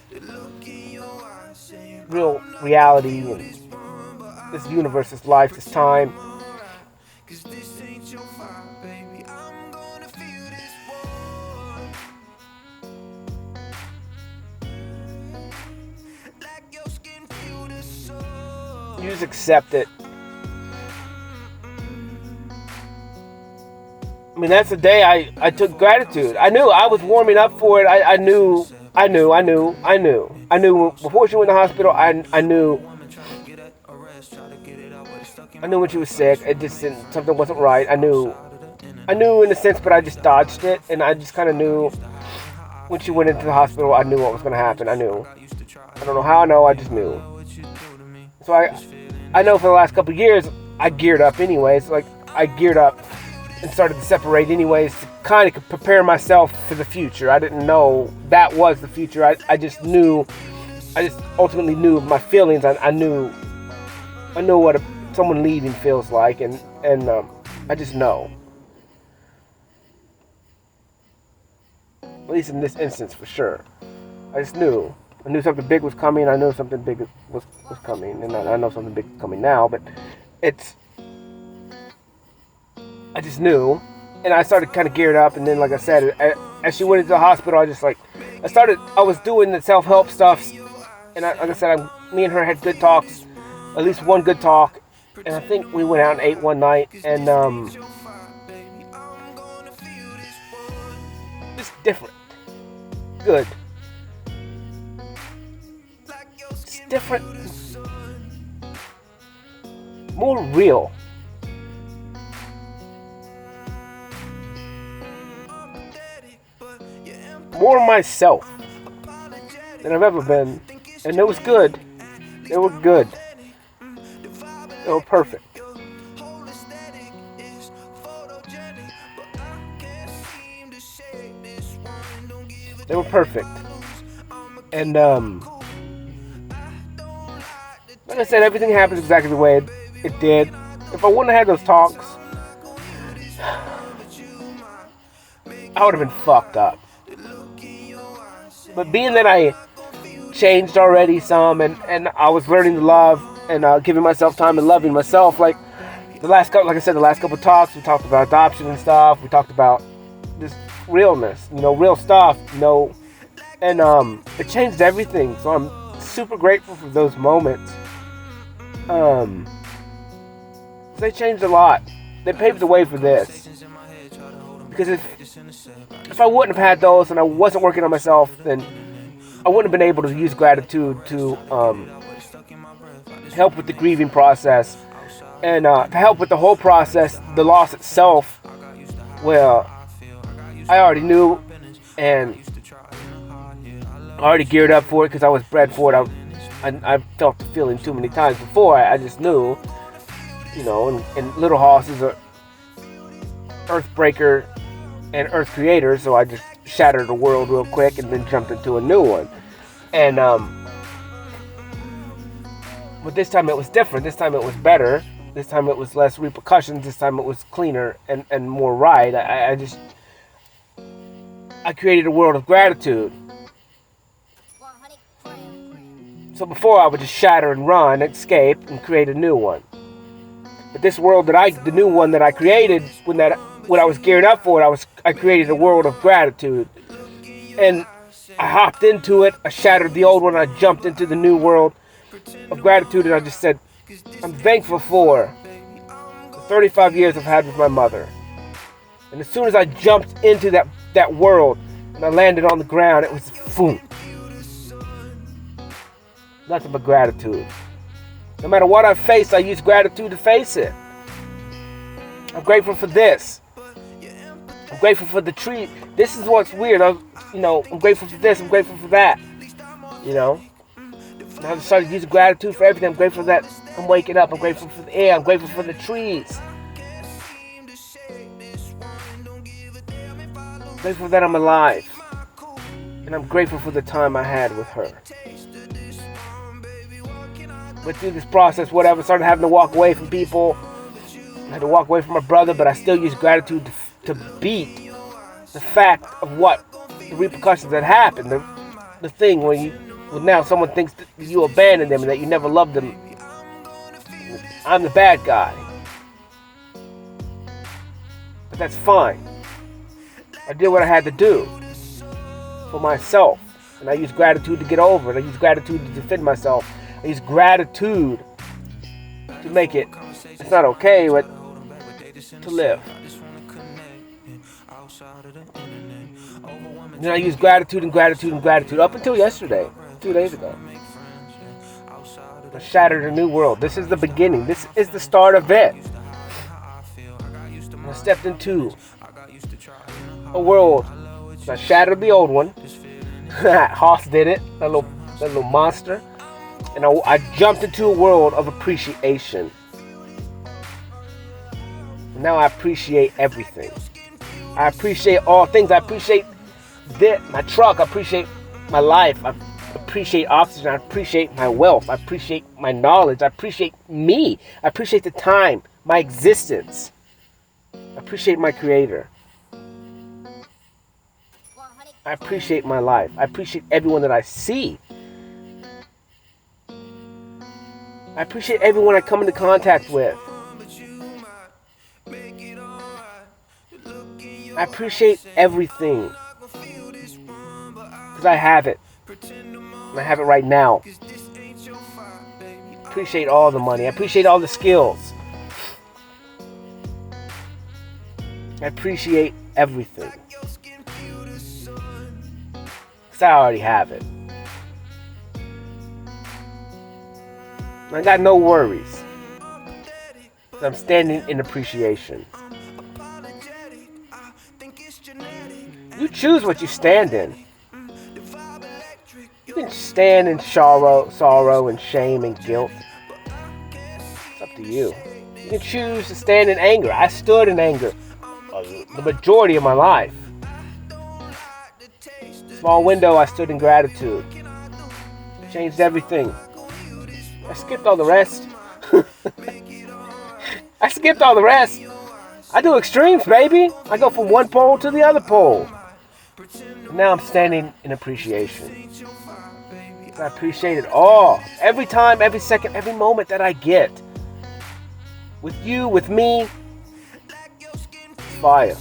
S1: real reality and this universe, this life, this time. You just accept it. I mean, that's the day I took gratitude. I knew I was warming up for it. I knew before she went to the hospital. I knew when she was sick. It just didn't, something wasn't right. I knew in a sense, but I just dodged it, and I just kind of knew when she went into the hospital. I knew what was going to happen. I knew. I don't know how I know. I just knew. So I know for the last couple of years I geared up anyways. Like I geared up and started to separate anyways to kind of prepare myself for the future. I didn't know that was the future. I just knew. I just ultimately knew my feelings. I knew what someone leaving feels like, and I just know. At least in this instance, for sure. I just knew. I knew something big was coming. I knew something big was coming, and I know something big is coming now. But I just knew, and I started kind of geared up. And then, like I said, as she went into the hospital, I was doing the self-help stuff, and like I said, me and her had good talks, at least one good talk, and I think we went out and ate one night, and just different, good. Different, more real. More myself than I've ever been. And it was good. They were good. They were perfect. They were perfect. And like I said, everything happened exactly the way it did. If I wouldn't have had those talks, I would have been fucked up. But being that I changed already some, and I was learning to love and giving myself time and loving myself, like I said, the last couple talks, we talked about adoption and stuff. We talked about just realness, real stuff, and it changed everything. So I'm super grateful for those moments. They changed a lot. They paved the way for this. Because if I wouldn't have had those and I wasn't working on myself, then I wouldn't have been able to use gratitude to help with the grieving process and to help with the whole process, the loss itself. Well, I already knew, and I already geared up for it because I was bred for it. I felt the feeling too many times before. I just knew, and little horses are Earthbreaker and Earth Creator, so I just shattered the world real quick and then jumped into a new one. And but this time it was different. This time it was better. This time it was less repercussions. This time it was cleaner and more right. I created a world of gratitude. So before I would just shatter and run, escape, and create a new one. But this world the new one that I created, when I was geared up for it, I created a world of gratitude. And I hopped into it, I shattered the old one, I jumped into the new world of gratitude, and I just said, I'm thankful for the 35 years I've had with my mother. And as soon as I jumped into that world, and I landed on the ground, it was boom. Nothing but gratitude. No matter what I face, I use gratitude to face it. I'm grateful for this. I'm grateful for the tree. This is what's weird. I'm grateful for this. I'm grateful for that. And I started using gratitude for everything. I'm grateful that I'm waking up. I'm grateful for the air. I'm grateful for the trees. I'm grateful that I'm alive. And I'm grateful for the time I had with her. But through this process, whatever, started having to walk away from people. I had to walk away from my brother, but I still use gratitude to beat the fact of what the repercussions that happened. The thing when Well, now someone thinks that you abandoned them and that you never loved them. I'm the bad guy. But that's fine. I did what I had to do for myself. And I use gratitude to get over it. I use gratitude to defend myself. I use gratitude to make it, it's not okay, but to live. And then I use gratitude and gratitude and gratitude up until yesterday, 2 days ago. I shattered a new world. This is the beginning. This is the start of it. I stepped into a world. I shattered the old one. Hoss did it, that little monster. And I jumped into a world of appreciation. Now I appreciate everything. I appreciate all things. I appreciate my truck. I appreciate my life. I appreciate oxygen. I appreciate my wealth. I appreciate my knowledge. I appreciate me. I appreciate the time, my existence. I appreciate my creator. I appreciate my life. I appreciate everyone that I see. I appreciate everyone I come into contact with. I appreciate everything. Because I have it. And I have it right now. I appreciate all the money. I appreciate all the skills. I appreciate everything. Because I already have it. I got no worries. I'm standing in appreciation. You choose what you stand in. You can stand in sorrow and shame and guilt. It's up to you. You can choose to stand in anger. I stood in anger the majority of my life. Small window, I stood in gratitude. Changed everything. I skipped all the rest. I skipped all the rest. I do extremes, baby. I go from one pole to the other pole. Now I'm standing in appreciation. I appreciate it all. Every time, every second, every moment that I get. With you, with me. It's fire.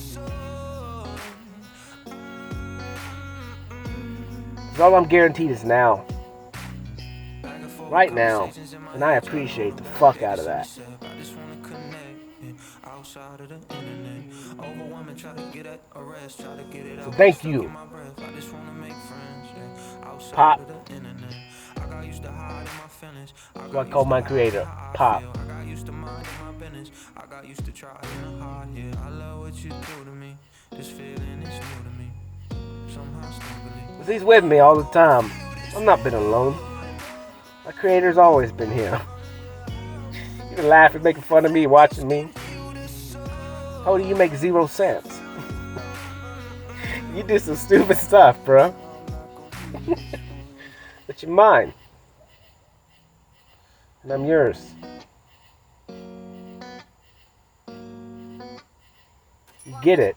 S1: Because all I'm guaranteed is now. Right now. And I appreciate the fuck out of that. So thank you. Pop. That's what I call my creator. Pop. Because he's with me all the time. I've not been alone. My creator's always been here. You can laugh and making fun of me, watching me. How do you make 0 cents? You do some stupid stuff, bro. But you're mine. And I'm yours. You get it.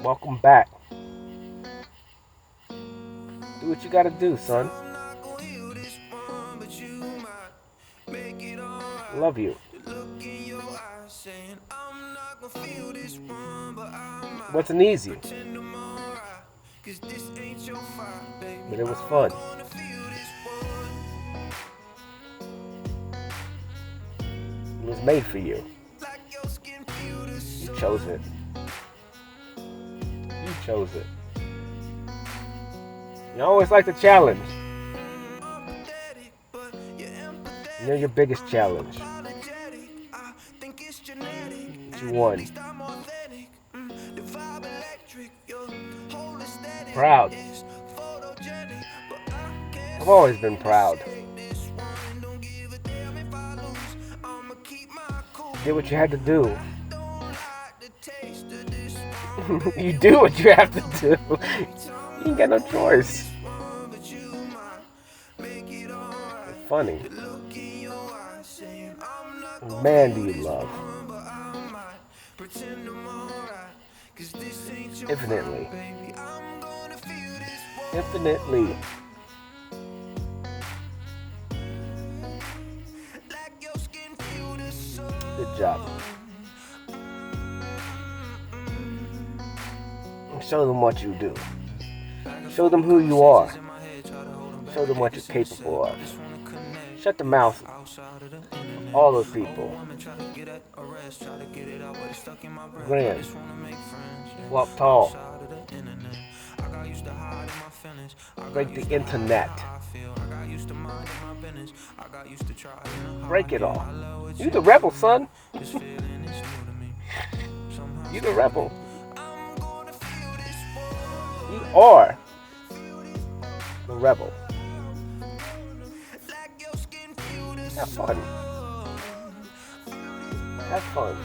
S1: Welcome back. Do what you gotta do, son. Love you. Wasn't easy. But it was fun. It was made for you. You chose it. You chose it. You always like the challenge. You're your biggest challenge. But you won. Proud. I've always been proud. You did what you had to do. You do what you have to do. You ain't got no choice. It's funny. Man, do you love. Infinitely. Infinitely. Good job. Show them what you do. Show them who you are. Show them what you're capable of. Shut the mouth of all those people. Grin. Walk tall. Break the internet. Break it all. You the rebel, son. You the rebel. You are the rebel. Have fun. Have fun.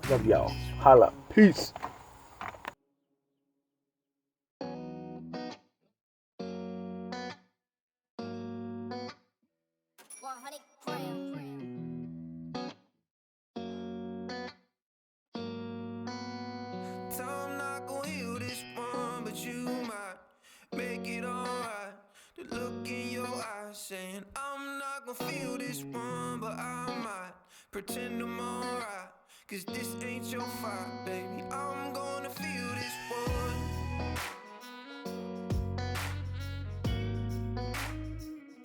S1: Love y'all. Holla. Peace.
S2: I'm not gonna heal this one, but you might make it alright. The look in your eyes saying I'm not gonna feel this one, but I might pretend I'm alright. Cause this ain't your fight, baby. I'm gonna feel this one.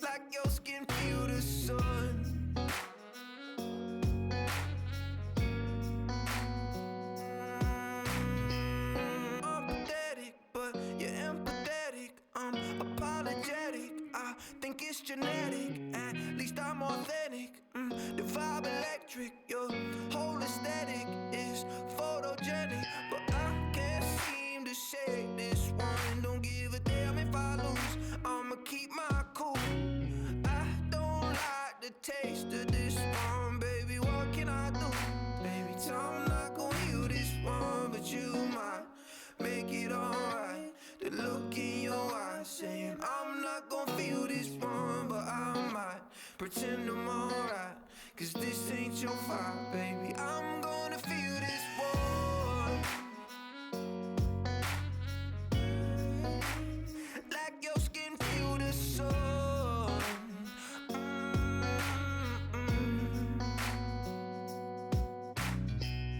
S2: Like your skin feel the sun. It's genetic, at least I'm authentic. The vibe electric, your whole aesthetic is photogenic, but I can't seem to shake this one. Don't give a damn if I lose, I'ma keep my cool. I don't like the taste of this one, baby, what can I do? Baby, I'm not gonna heal this one, but you might make it alright. The look in your eyes saying I'm not gonna feel this one, but I might pretend I'm alright. Cause this ain't your fight, baby. I'm gonna feel this one. Like your skin feel the sun.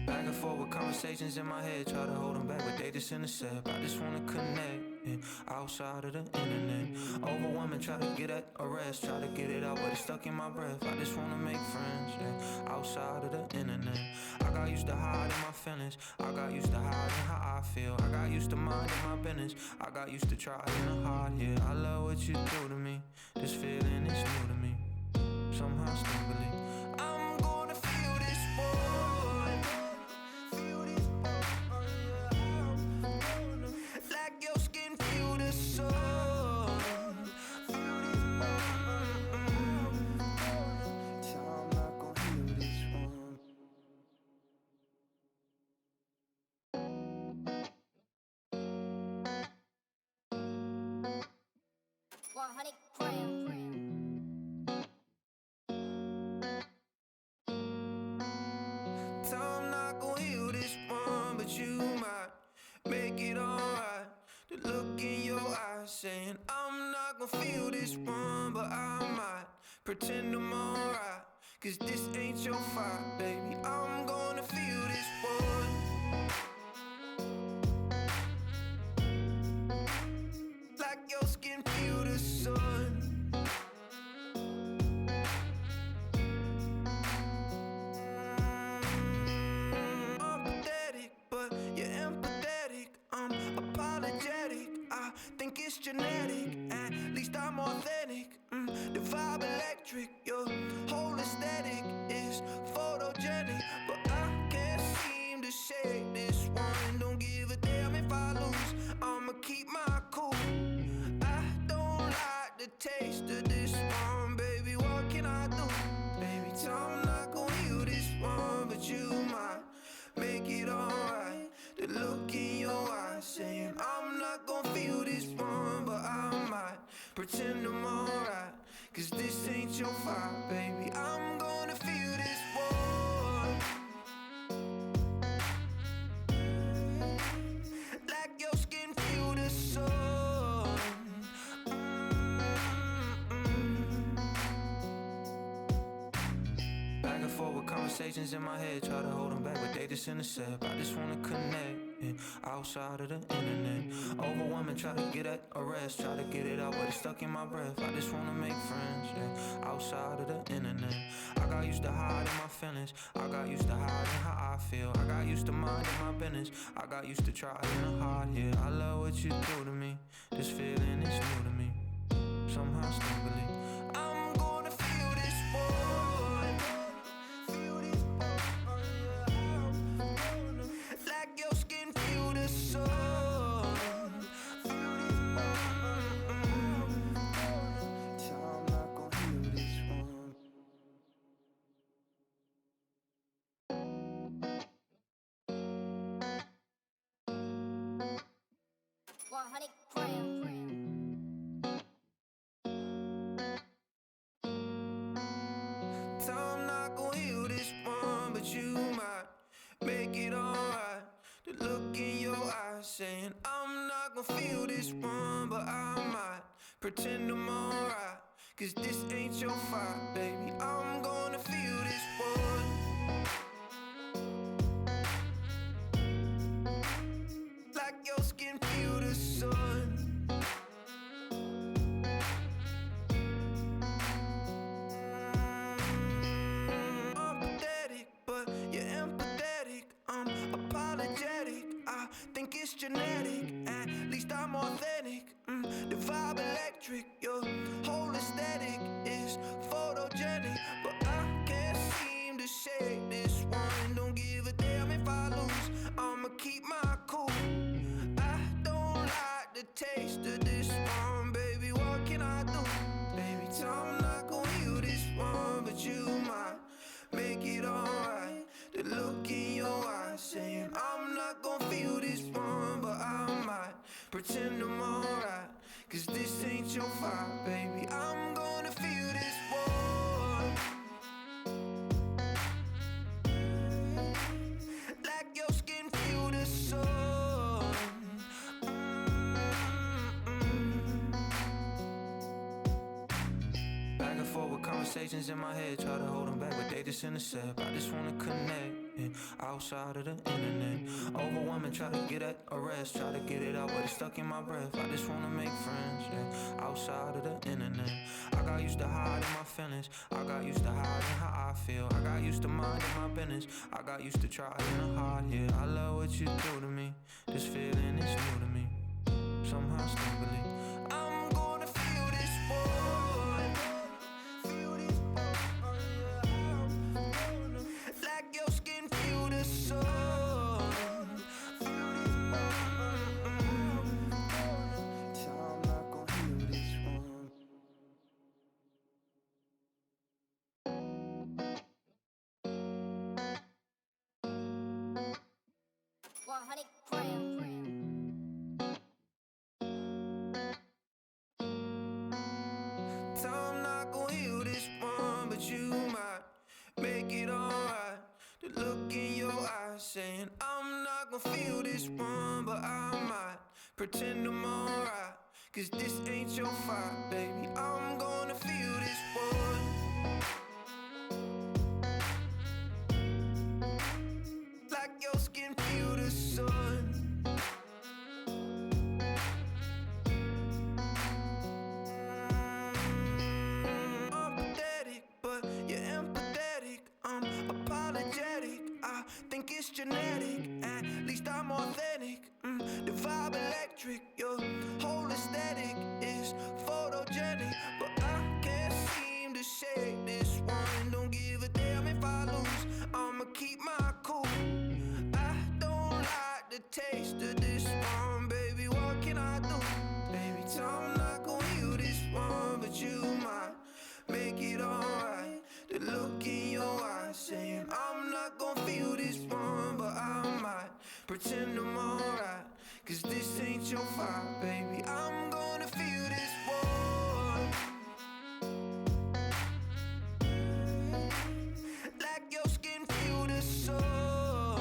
S2: Back and forth with conversations in my head, try to hold them back, but they just intercept. I just wanna connect, yeah, outside of the internet. Overwhelming, try to get at a rest, try to get it out, but it's stuck in my breath. I just wanna make friends, yeah, outside of the internet. I got used to hiding my feelings, I got used to hiding how I feel. I got used to minding my business, I got used to trying hard, yeah. I love what you do to me, this feeling is new to me, somehow stably. I'm gonna feel this one. Like your skin feel the sun. I'm not gonna heal this one. 100 grams. I'm not gonna heal this one, but you might make it alright. The look in your eyes saying I'm not gonna feel this one, but I might pretend I'm alright. Cause this ain't your fight, baby. I'm gonna feel this one. Like your skin feel the sun. I think it's genetic, at least I'm authentic. The vibe electric, your whole aesthetic is photogenic, but I can't seem to shake this one. Don't give a damn if I lose, I'ma keep my cool. I don't like the taste of this one, baby, what can I do? Baby, I'm not gonna heal this one, but you might make it alright. The look in your eyes saying I'm not gonna feel this one, but I might pretend I'm alright. Cause this ain't your fight, baby. I'm gonna feel this one. Like your skin feel the sun. conversations in my head, try to hold them back, but they just intercept. I just wanna connect, yeah, outside of the internet. Overwhelming, try to get at a rest, try to get it out, but it's stuck in my breath. I just wanna make friends, yeah, outside of the internet. I got used to hiding my feelings, I got used to hiding how I feel. I got used to minding my business, I got used to trying hard, yeah. I love what you do to me, this feeling is new to me, somehow still believe I'm gonna feel this one. Like your skin feel the sun. So I'm not gonna feel this one.
S3: 100 grams.
S2: So I'm not gonna heal this one, but you might make it alright. The look in your eyes saying I'm not gonna feel this one, but I might pretend I'm alright. Cause this ain't your fight, baby. I'm gonna feel this one. Like your skin feel the sun. I'm pathetic, but you're empathetic. I'm apologetic, I think it's genetic. At least I'm authentic. The vibe electric, your whole aesthetic is photogenic. But I can't seem to shake this one. Don't give a damn if I lose, I'ma keep my cool. I don't like the taste of this one, baby, what can I do? Baby, I'm not gonna heal this one, but you might make it alright. The look in your eyes saying I'm not gonna feel this one, but I might pretend I'm alright. Cause this ain't your fight, baby. I'm gonna feel this one. Like your skin feel the sun. Back and forth with conversations in my head, try to hold them back, but they just intercept. I just wanna connect, yeah, outside of the internet. Overwhelming, try to get at a rest, try to get it out, but it's stuck in my breath. I just wanna make friends, yeah, outside of the internet. I got used to hiding my feelings, I got used to hiding how I feel. I got used to minding my business, I got used to trying hard, yeah. I love what you do to me, this feeling is new to me, somehow still believe I'm gonna feel this one. Like your skin feel the sun. So I'm not gonna feel this one.
S3: 100 grams.
S2: So I'm not gonna heal this one, but you might make it alright. The look in your eyes saying I'm not gonna feel this one, but I might pretend I'm alright. Cause this ain't your fight, baby. I'm gonna feel this one. Like your skin feel the sun. I'm pathetic, but you're empathetic. I'm apologetic, I think it's genetic. At least I'm authentic. The vibe electric, your whole aesthetic is photogenic. But I can't seem to shake this one. Don't give a damn if I lose, I'ma keep my cool. I don't like the taste of this one, baby, what can I do? Baby, I'm not gonna heal this one, but you might make it alright. The look in your eyes saying I'm not gonna feel this one, but I might pretend I'm alright. Cause this ain't your fight, baby. I'm gonna feel this one. Like your skin feel the sun.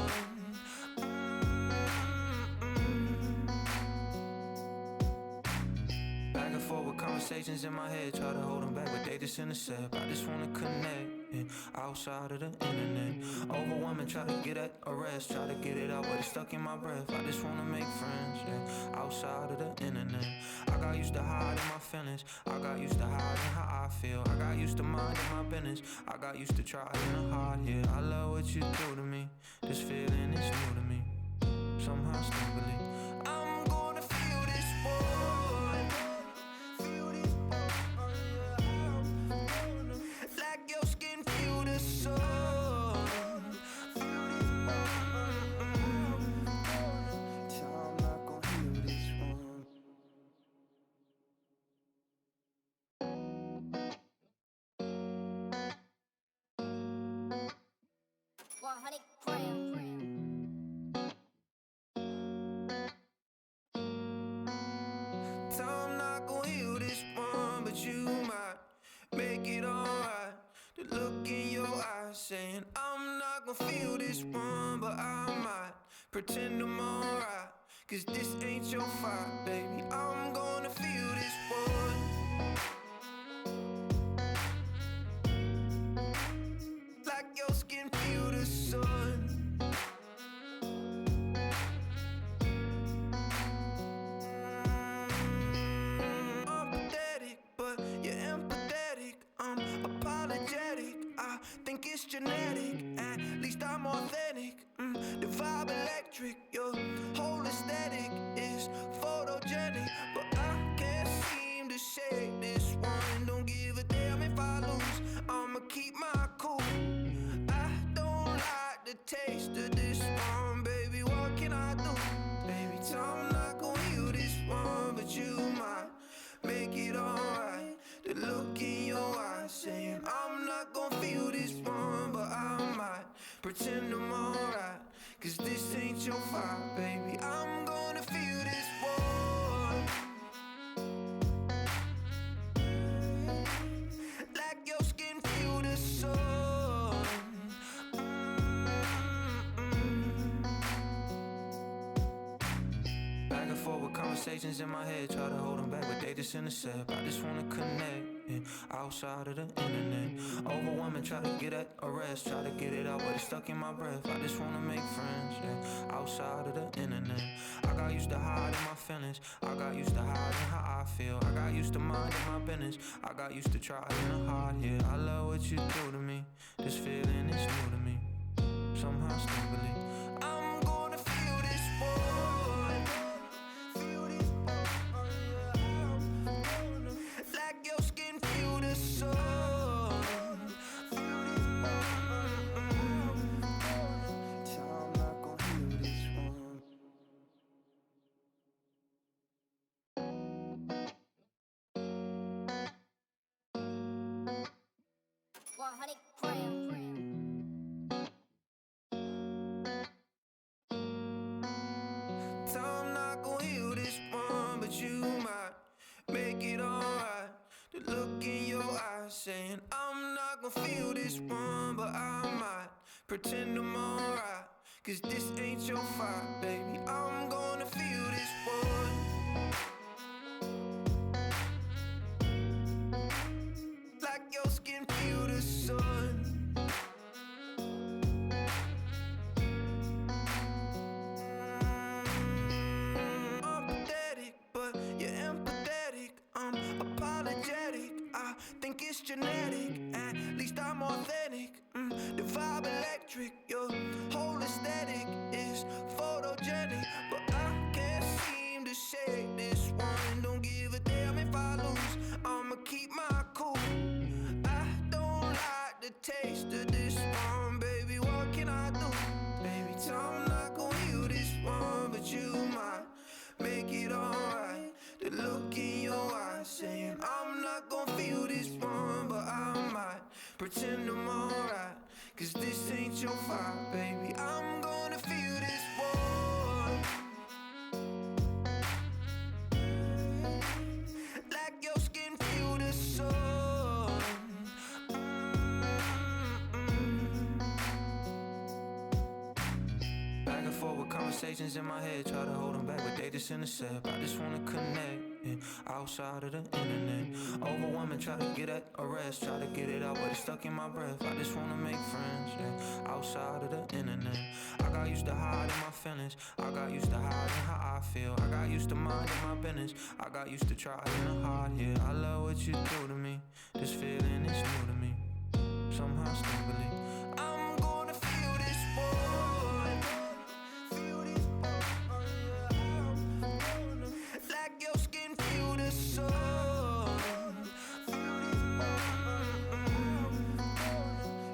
S2: Back and forth with conversations in my head, try to hold them back, back, but they just intercept. I just wanna connect, yeah, outside of the internet. Overwhelming, try to get at a rest, try to get it out, but it's stuck in my breath. I just wanna make friends, yeah, outside of the internet. I got used to hiding my feelings, I got used to hiding how I feel. I got used to minding my business, I got used to trying hard, yeah. I love what you do to me, this feeling is new to me, somehow stably. I'm gonna feel this one, feel this one, like your skin feel the sun. Feel this so I'm not gonna feel this one.
S3: 100 grams.
S2: I'm not gonna heal this one, but you might make it alright. The look in your eyes saying I'm not gonna feel this one, but I might pretend I'm alright. Cause this ain't your fight, baby. I'm gonna feel this one. Like your skin feel the sun. I'm pathetic, but you're empathetic. I'm apologetic. I think it's genetic. At least I'm authentic. The vibe electric. Your whole aesthetic is photogenic, but I can't seem to shake this one. Don't give a damn if I lose. I'ma keep my cool. I don't like the taste of this one, baby. What can I do? Baby, I'm not gonna heal this one, but you might make it alright. The look in your eyes saying I'm not gonna feel this one, but I might pretend I'm alright. Cause this ain't your fight, baby. I'm gonna feel this one. Like your skin feel the sun. Back and forth with conversations in my head, try to hold them back, but they just intercept. I just wanna connect, yeah, outside of the internet. Overwhelming, try to get at a rest, try to get it out, but it's stuck in my breath. I just wanna make friends, yeah, outside of the internet. I got used to hiding my feelings, I got used to hiding how I feel. I got used to minding my business, I got used to trying hard, yeah. I love what you do to me, this feeling is new to me, somehow stably. I'm gonna feel this one. Feel this one. Like your skin feel the sun. Feel this so I'm not gonna feel this one.
S3: 100 grams.
S2: I'm not gonna heal this one, but you might make it alright. The look in your eyes saying I'm not gonna feel this one, but I might pretend I'm alright. Cause this ain't your fight, baby. I'm gonna feel this one. Like your skin feel the sun. I'm pathetic, but you're empathetic. I'm apologetic. I think it's genetic. At least I'm authentic. The vibe electric. Your whole aesthetic is photogenic, but I can't seem to shake this one. Don't give a damn if I lose. I'ma keep my cool. I don't like the taste of this one, baby. What can I do? Baby, I'm not gonna heal this one, but you might make it alright. The look in your eyes saying I'm not gonna feel this one, but I might pretend I'm alright. Cause this ain't your fight, baby. I'm gonna feel this one. Like your skin feel the sun. Back and forth with conversations in my head, try to hold them back, but they just intercept. I just wanna connect, yeah, outside of the internet. Overwhelming, try to get at a rest, try to get it out, but it's stuck in my breath. I just wanna make friends, yeah, outside of the internet. I got used to hiding my feelings, I got used to hiding how I feel, I got used to minding my business, I got used to trying hard, yeah. I love what you do to me, this feeling is new to me, somehow stably. I'm gonna feel this boy, feel this like your skin feel the sun.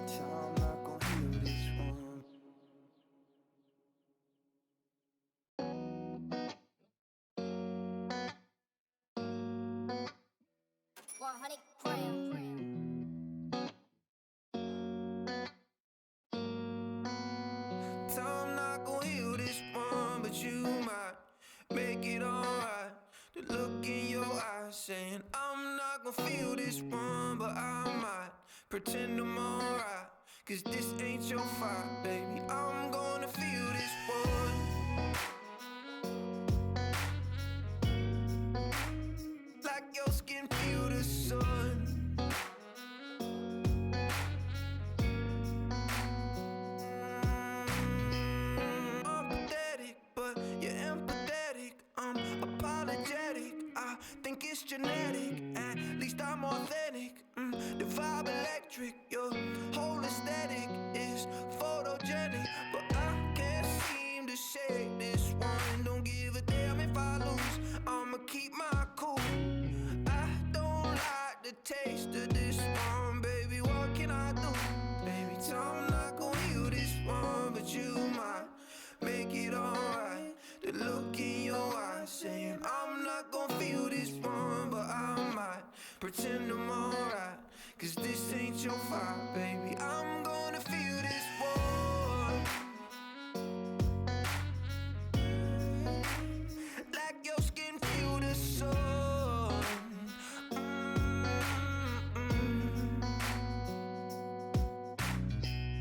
S2: So I'm not gonna heal this one.
S3: 100 grams.
S2: So I'm not gonna heal this one, but you might make it alright. The look in your eyes saying I'm not gonna feel this one, but I might pretend I'm alright. Cause this ain't your fight, baby. I'm gonna feel this one. Like your skin feel the sun. I'm pathetic, but you're empathetic. I'm apologetic. I think it's genetic. At least I'm authentic. The vibe electric. Your whole aesthetic is photogenic, but I can't seem to shake this one. Don't give a damn if I lose. I'ma keep my cool. I don't like the taste of this one, baby. What can I do? Baby, I'm not gonna heal this one, but you might make it alright. The look in your eyes saying I'm not gonna feel this one, but I might pretend I'm alright. Cause this ain't your fight, baby. I'm gonna feel this one. Like your skin feel the sun.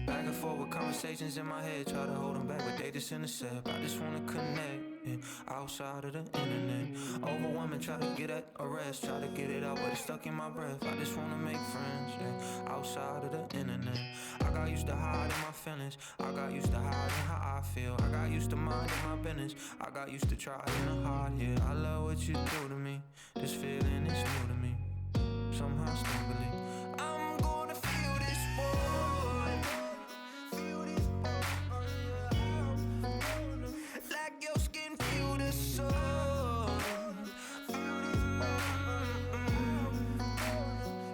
S2: Back and forth with conversations in my head, try to hold them back, but they just intercept. I just wanna connect, yeah, outside of the internet. Overwhelming, try to get at a rest, try to get it out, but it's stuck in my breath. I just wanna make friends, yeah, outside of the internet. I got used to hiding my feelings, I got used to hiding how I feel, I got used to minding my business, I got used to trying hard, yeah. I love what you do to me, this feeling is new to me, somehow stably. I'm gonna feel this one. Like your skin feel the sun.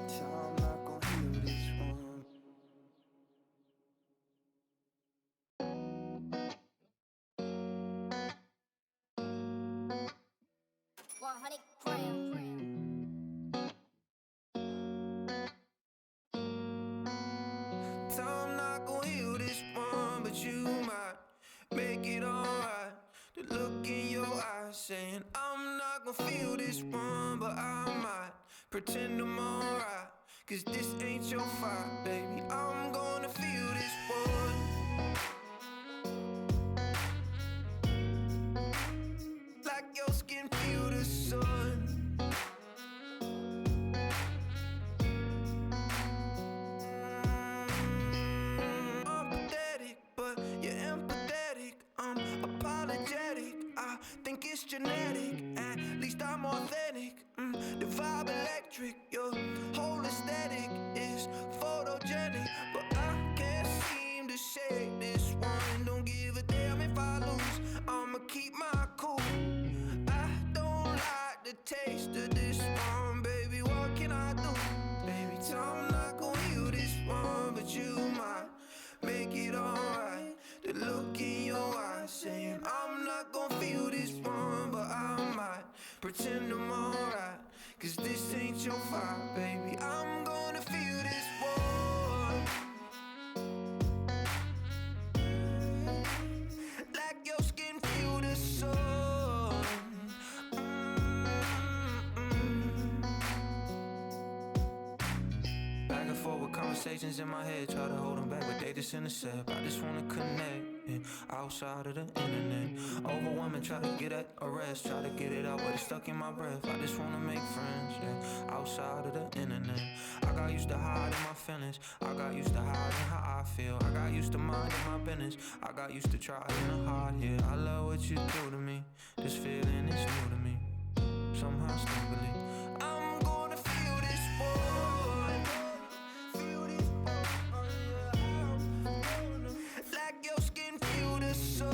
S2: So I'm not gonna heal this one.
S3: 100 grams.
S2: So I'm not gonna heal this one, but you might make it alright. The look in your eyes saying I'm not gonna feel this one, but I might pretend I'm alright. Cause this ain't your fight, baby. I'm gonna feel this one. Like your skin feel the sun. I'm pathetic, but you're empathetic. I'm apologetic. I think it's genetic. At least I'm authentic. The vibe electric. Your whole aesthetic is photogenic, but I can't seem to shake this one. Don't give a damn if I lose. I'ma keep my cool. I don't like the taste of this one, baby. What can I do? Baby, I'm not gonna heal this one, but you might make it alright. The look in your eyes saying I'm not gonna feel this one, but I might pretend I'm alright. Cause this ain't your fight, baby. I'm gonna feel this one. Like your skin feel the sun. Back and forth with conversations in my head, try to hold them back, but they just intercept. I just wanna connect, yeah, outside of the internet. Overwhelming, try to get at a rest, try to get it out, but it's stuck in my breath. I just wanna make friends, yeah, outside of the internet. I got used to hiding my feelings, I got used to hiding how I feel, I got used to minding my business, I got used to trying hard, yeah. I love what you do to me, this feeling is new to me, somehow still believe I'm gonna feel this boy, like your skin feel the sun.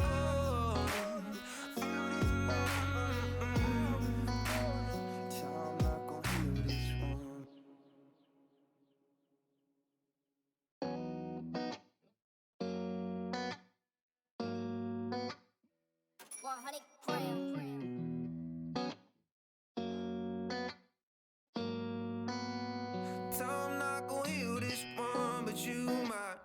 S2: So I'm not gonna heal this one.
S3: 100 grams.
S2: So I'm not gonna heal this one, but you might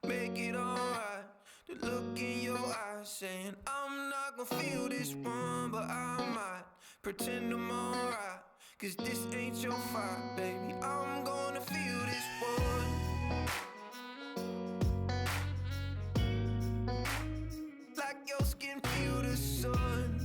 S2: make it alright. The look in your eyes saying I'm not gonna feel this one, but I might pretend I'm alright. Cause this ain't your fight, baby. I'm gonna feel this one. Like your skin feel the sun.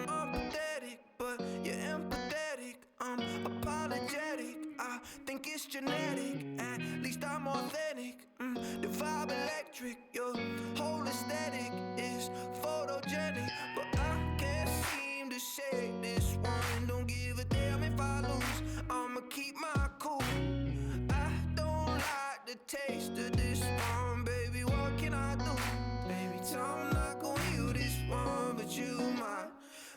S2: I'm pathetic, but you're empathetic. I'm apologetic. I think it's genetic. At least I'm authentic. The vibe electric. Your whole aesthetic is photogenic, but I can't seem to shake this one. Don't give a damn if I lose. I'ma keep my cool. I don't like the taste of this one, baby. What can I do? Baby, I'm not gonna heal this one, but you might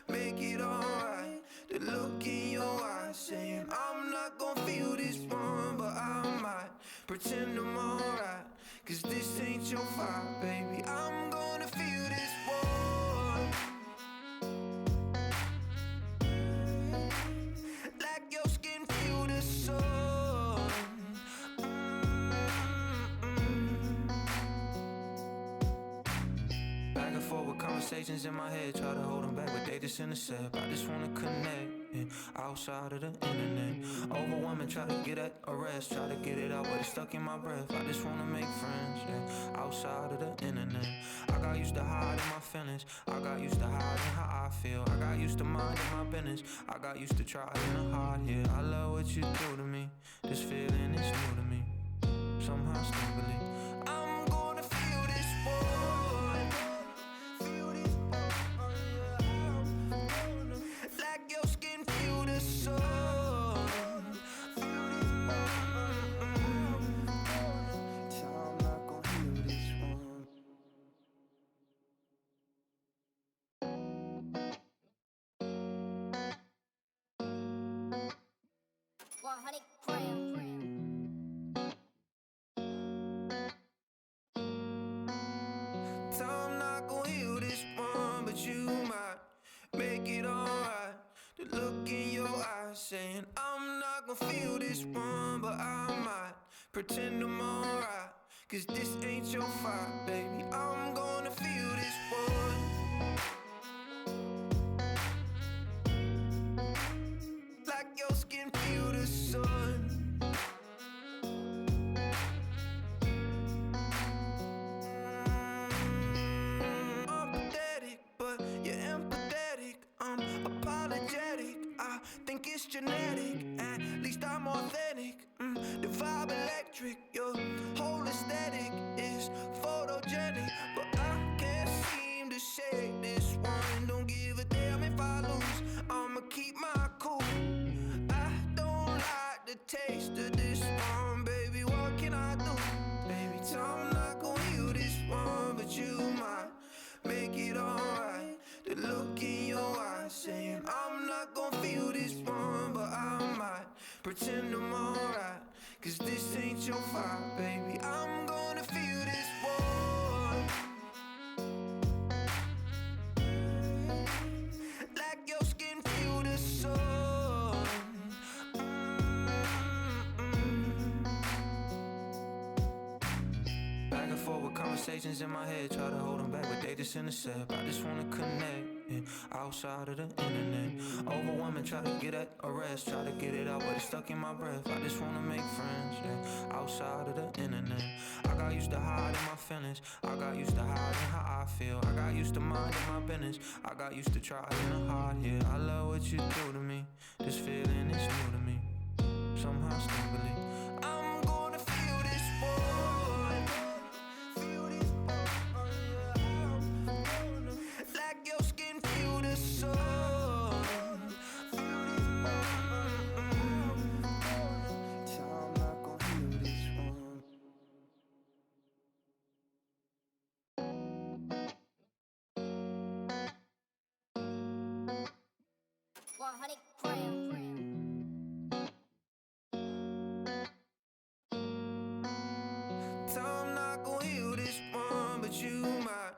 S2: make it alright. The look in your eyes saying I'm not gonna feel this one, but I might pretend I'm alright. Cause this ain't your fight, baby. I'm gonna feel this one. Like your skin feel the sun. Back and forth with conversations in my head, try to hold them back, but they just intercept. I just wanna connect, yeah, outside of the internet. Overwhelming, try to get at a rest, try to get it out, but it's stuck in my breath. I just wanna make friends, yeah, outside of the internet. I got used to hiding my feelings, I got used to hiding how I feel, I got used to minding my business, I got used to trying hard, yeah. I love what you do to me, this feeling is new to me, somehow still believe I'm gonna feel this one. Like your skin feel the sun. So I'm not gonna heal this one.
S3: 100 grams.
S2: So I'm not gonna heal this one, but you might make it alright. The look in your eyes saying I'm not gonna feel this one, but I might pretend I'm alright. Cause this ain't your fight, baby. I'm gonna feel this one. Like your skin feel the sun. I'm pathetic, but you're empathetic. I'm apologetic. I think it's genetic. At least I'm authentic. The vibe electric. Your whole aesthetic is photogenic, but I can't seem to shake this one. Don't give a damn if I lose. I'ma keep my cool. I don't like the taste of this one, baby. What can I do? Baby, I'm not gonna heal this one, but you might make it alright. The look in your eyes saying I'm not gonna feel this one, but I might pretend I'm alright. Cause this ain't your fight, baby. I'm gonna feel this one. Like your skin feel the sun. Back and forth with conversations in my head, try to hold them back, but they just intercept. I just wanna connect, yeah, outside of the internet. Overwhelming, try to get at a rest, try to get it out, but it's stuck in my breath. I just wanna make friends, yeah, outside of the internet. I got used to hiding my feelings, I got used to hiding how I feel. I got used to minding my business, I got used to trying hard, yeah. I love what you do to me, this feeling is new to me, somehow stably. I'm gonna feel this one, like your skin feel the sun. So I'm not gonna feel this one.
S3: 100 grams.
S2: So I'm not gonna heal this one, but you might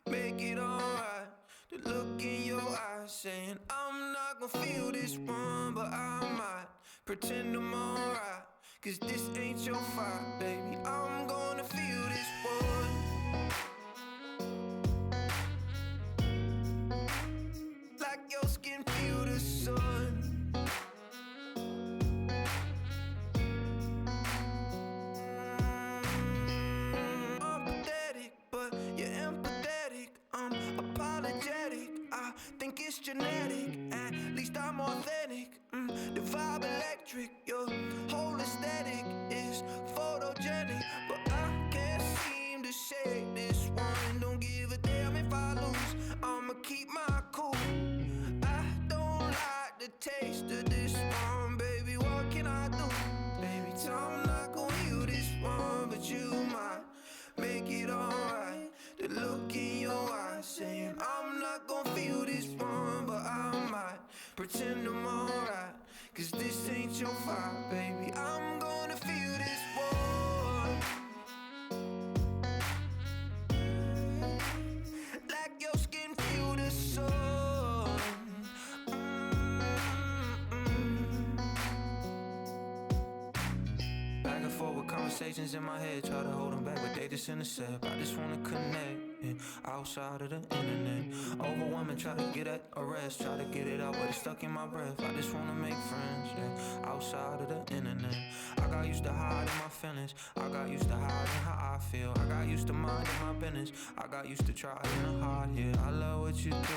S2: make it alright. The look in your eyes saying I'm not gonna feel this one, but I might pretend I'm alright. Cause this ain't your fight, baby. I'm gonna feel this one. Like your skin feel the sun. I'm pathetic, but you're empathetic. I'm apologetic. I think it's genetic. At least I'm authentic. The vibe electric. Your whole aesthetic is photogenic, but I can't seem to shake this one. Don't give a damn if I lose. I'ma keep my cool. I don't like the taste of this one, baby. What can I do? Baby, I'm not gonna heal this one, but you might make it alright. The look in your eyes saying I'm not gonna feel this one, but I might pretend I'm alright. Cause this ain't your fight, baby. I'm gonna feel this one. Like your skin feel the sun. Back and forth with conversations in my head, try to hold them back, but they just intercept. I just wanna connect, yeah, outside of the internet. Overwhelming, try to get at a rest, try to get it out, but it's stuck in my breath. I just wanna make friends, yeah, outside of the internet. I got used to hiding my feelings, I got used to hiding how I feel. I got used to minding my business, I got used to trying hard, yeah. I love what you do